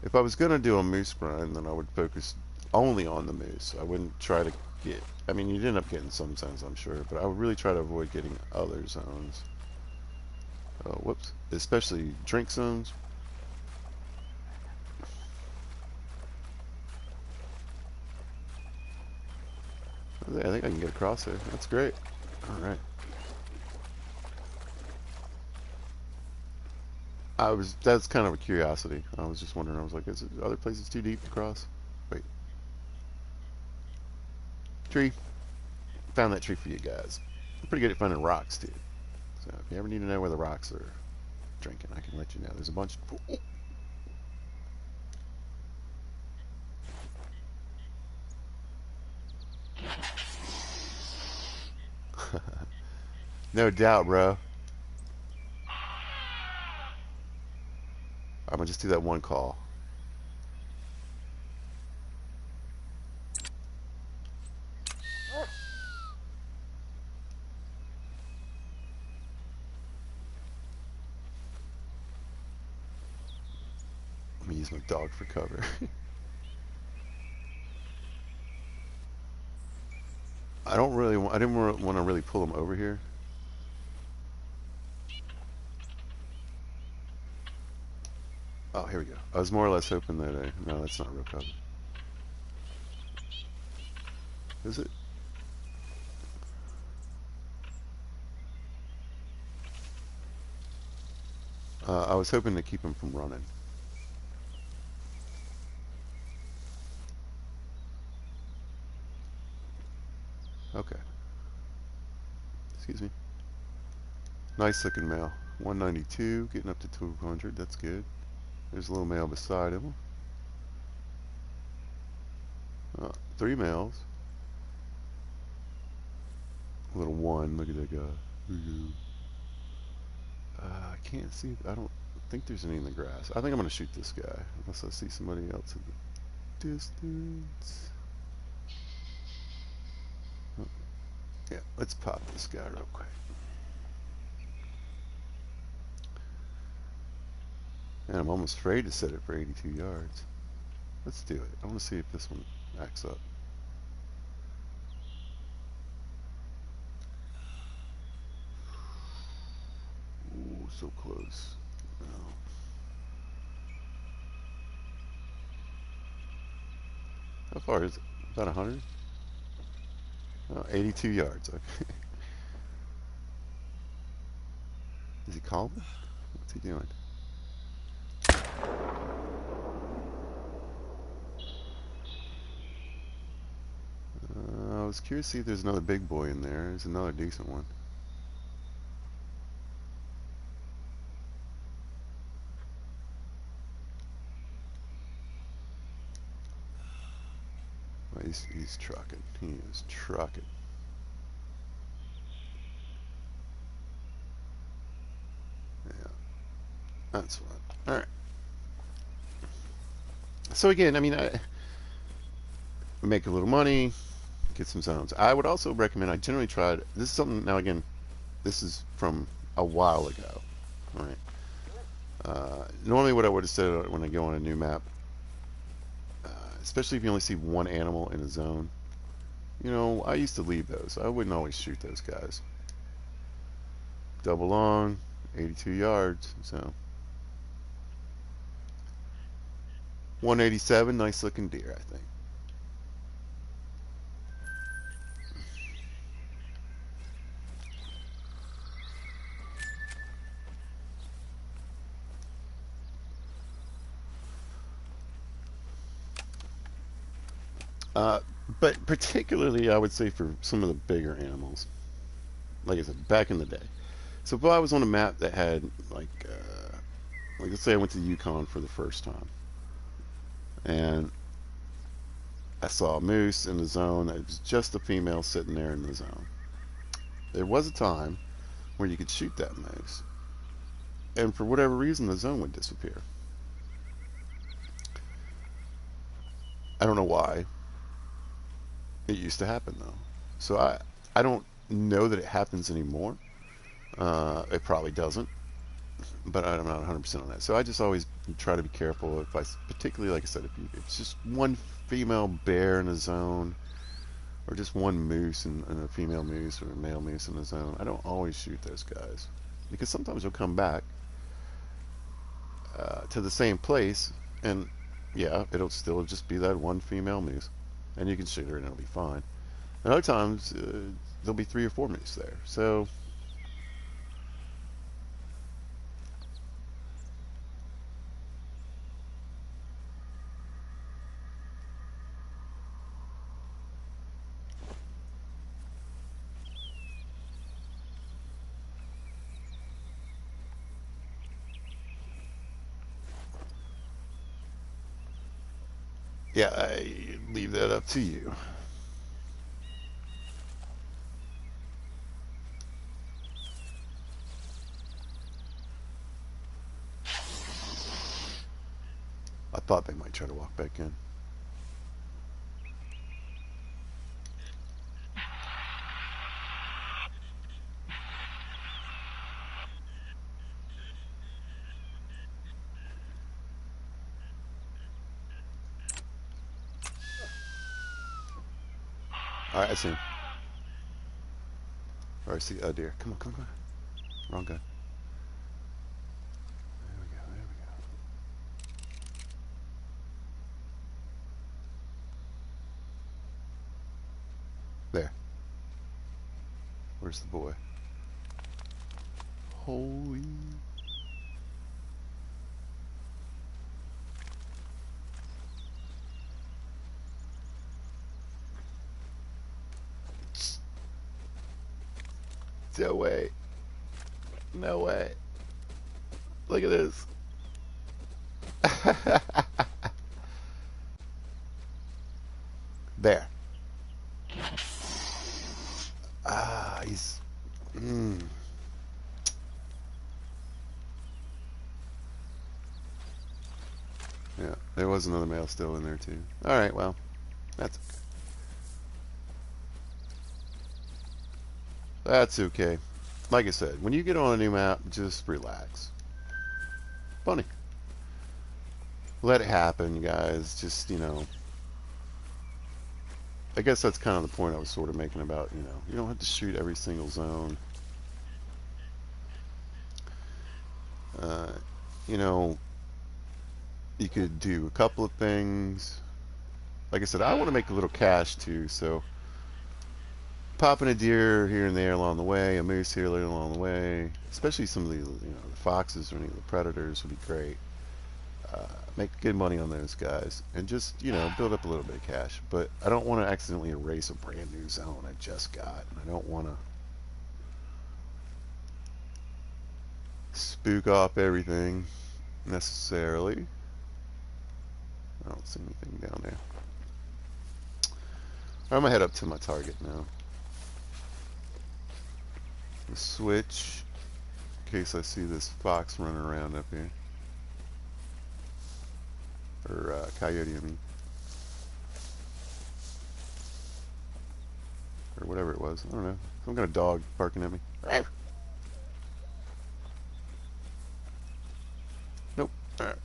If I was going to do a moose grind, then I would focus only on the moose. I wouldn't try to get... I mean, you'd end up getting some zones, I'm sure, but I would really try to avoid getting other zones. Oh, whoops. Especially drink zones. I think I can get across there. That's great. Alright. That's kind of a curiosity. I was just wondering, I was like, is it other places too deep to cross? Wait. Tree. Found that tree for you guys. I'm pretty good at finding rocks, too. So if you ever need to know where the rocks are drinking, I can let you know. There's a bunch. Oh. No doubt, bro. I'm gonna just do that one call. Let me use my dog for cover. I don't really. I didn't want to really pull him over here. Oh, here we go. I was more or less hoping that. No, that's not real cover. Is it? I was hoping to keep him from running. Okay. Excuse me. Nice looking male. 192, getting up to 200. That's good. There's a little male beside him. Three males. A little one. Look at that guy. I can't see. I don't think there's any in the grass. I think I'm going to shoot this guy. Unless I see somebody else in the distance. Oh, yeah, let's pop this guy real quick. And I'm almost afraid to set it for 82 yards. Let's do it. I want to see if this one acts up. Ooh, so close. No. How far is it? About 100? Oh, 82 yards. Okay. Is he calling? What's he doing? I was curious to see if there's another big boy in there. There's another decent one. he's trucking. He is trucking. Yeah, that's what. All right. So again, I mean, I make a little money, get some zones. I would also recommend. I generally tried. This is something. Now again, this is from a while ago. All right. Normally, what I would have said when I go on a new map, especially if you only see one animal in a zone, I used to leave those. I wouldn't always shoot those guys. Double long, 82 yards. So 187, nice looking deer, I think. Uh, but particularly, I would say for some of the bigger animals, like I said, back in the day. So if I was on a map that had like let's say I went to Yukon for the first time, and I saw a moose in the zone. It was just a female sitting there in the zone. There was a time where you could shoot that moose, and for whatever reason, the zone would disappear. I don't know why. It used to happen though, so I don't know that it happens anymore. It probably doesn't, but I'm not 100% on that. So I just always try to be careful if particularly like I said, if it's just one female bear in a zone, or just one moose and a female moose or a male moose in the zone, I don't always shoot those guys because sometimes they'll come back to the same place, and yeah, it'll still just be that one female moose, and you can shoot her and it'll be fine. And other times there'll be 3 or 4 moose there, so yeah, I leave that up to you. I thought they might try to walk back in. All right, I see him. Or I see a deer. Come on, come on. Wrong guy. There we go, there we go. There. Where's the boy? Holy. No way. No way. Look at this. There. Ah, he's. Mm. Yeah, there was another male still in there too. All right, well, that's okay. That's okay. Like I said, when you get on a new map, just relax. Funny. Let it happen, guys. Just, I guess that's kind of the point I was sort of making about, you don't have to shoot every single zone. Uh, you know, you could do a couple of things. Like I said, I want to make a little cash too, so popping a deer here and there along the way, a moose here along the way, especially some of the, the foxes or any of the predators would be great. Make good money on those guys and just, build up a little bit of cash. But I don't want to accidentally erase a brand new zone I just got, and I don't want to spook off everything necessarily. I don't see anything down there. I'm gonna head up to my target now. Switch in case I see this fox running around up here. Or coyote, I mean. Or whatever it was. I don't know. Some kind of dog barking at me. Nope. Alright.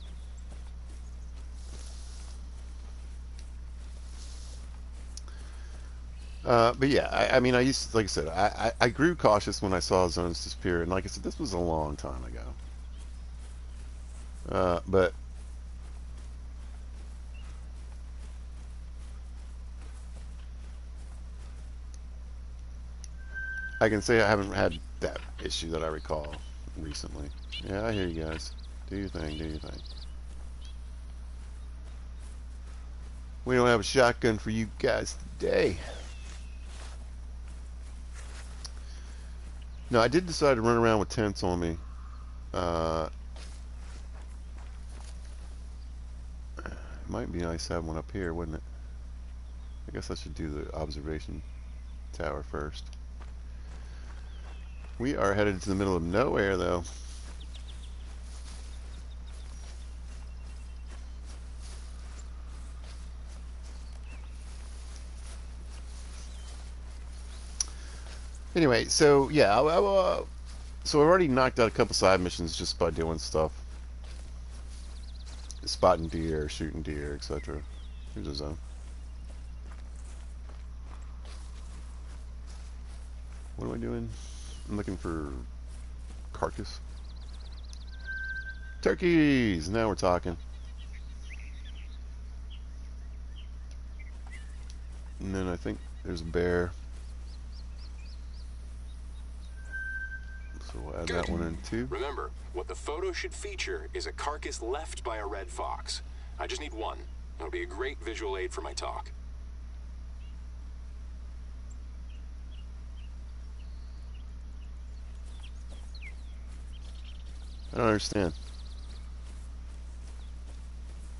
But yeah, I mean, I used to, like I said, I grew cautious when I saw zones disappear, and like I said, this was a long time ago. But I can say I haven't had that issue that I recall recently. Yeah, I hear you guys. Do your thing, do your thing. We don't have a shotgun for you guys today. No, I did decide to run around with tents on me. It might be nice to have one up here, wouldn't it? I guess I should do the observation tower first. We are headed to the middle of nowhere, though. Anyway, so yeah, so I've already knocked out a couple side missions just by doing stuff, spotting deer, shooting deer, etc. Here's a zone. What am I doing? I'm looking for carcass. Turkeys! Now we're talking. And then I think there's a bear. So we'll add Good. that one in too. Remember, what the photo should feature is a carcass left by a red fox. I just need one. It'll be a great visual aid for my talk. I don't understand.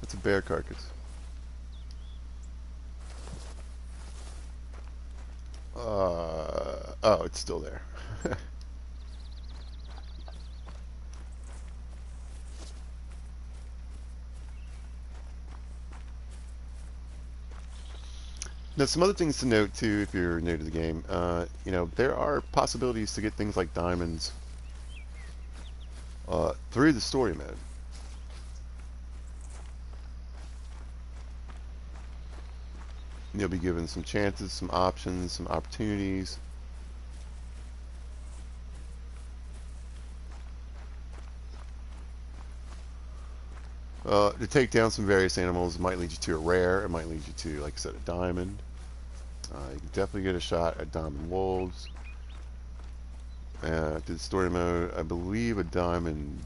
That's a bear carcass. Oh, it's still there. Now, some other things to note too, if you're new to the game, you know, there are possibilities to get things like diamonds through the story mode. You'll be given some chances, some options, some opportunities. To take down some various animals. It might lead you to a rare. It might lead you to, like I said, a diamond. You can definitely get a shot at diamond wolves. To the story mode, I believe a diamond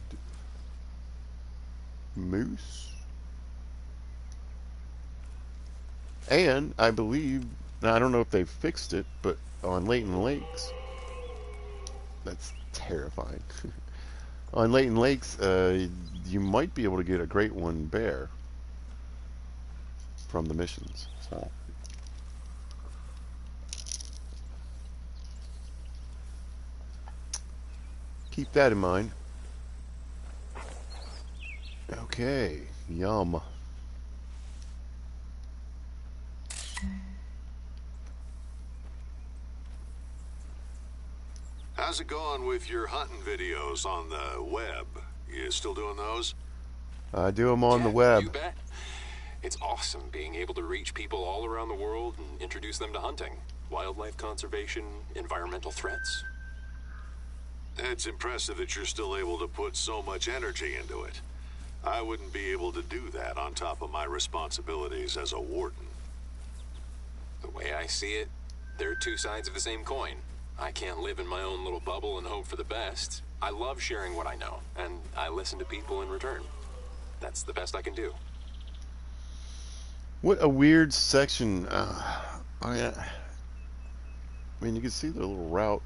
moose. And I believe, now I don't know if they've fixed it, but on Layton Lakes, that's terrifying. On Layton Lakes, you might be able to get a great one bear from the missions. So keep that in mind. Okay, yum. How's it going with your hunting videos on the web? You still doing those? I do them on the Yeah, web. you bet. It's awesome being able to reach people all around the world and introduce them to hunting, wildlife conservation, environmental threats. It's impressive that you're still able to put so much energy into it. I wouldn't be able to do that on top of my responsibilities as a warden. The way I see it, they're two sides of the same coin. I can't live in my own little bubble and hope for the best. I love sharing what I know, and I listen to people in return. That's the best I can do. What a weird section. I mean, you can see the little route.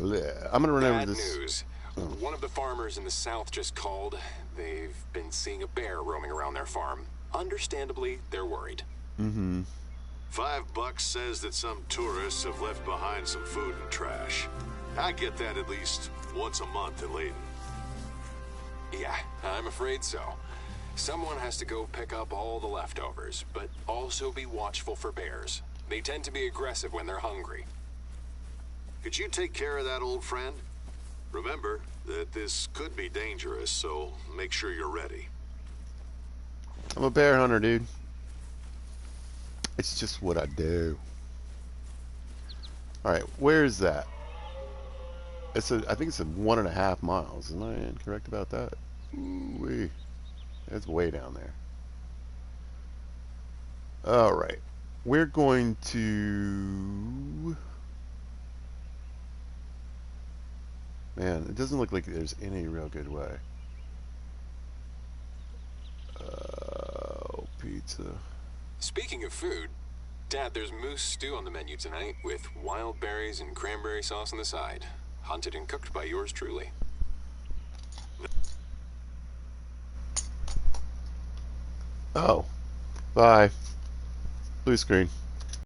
Bleh. I'm gonna run over Bad this. news. One of the farmers in the south just called. They've been seeing a bear roaming around their farm. Understandably, they're worried. Mm-hmm. $5 says that some tourists have left behind some food and trash. I get that at least once a month at Layton. Yeah, I'm afraid so. Someone has to go pick up all the leftovers, but also be watchful for bears. They tend to be aggressive when they're hungry. Could you take care of that, old friend? Remember that this could be dangerous, so make sure you're ready. I'm a bear hunter, dude. It's just what I do. Alright, where is that? I think it's 1.5 miles. Am I incorrect about that? Ooh-wee. It's way down there. Alright. We're going to... Man, it doesn't look like there's any real good way. Pizza. Speaking of food, Dad, there's moose stew on the menu tonight with wild berries and cranberry sauce on the side. Hunted and cooked by yours truly. Oh. Bye. Blue screen.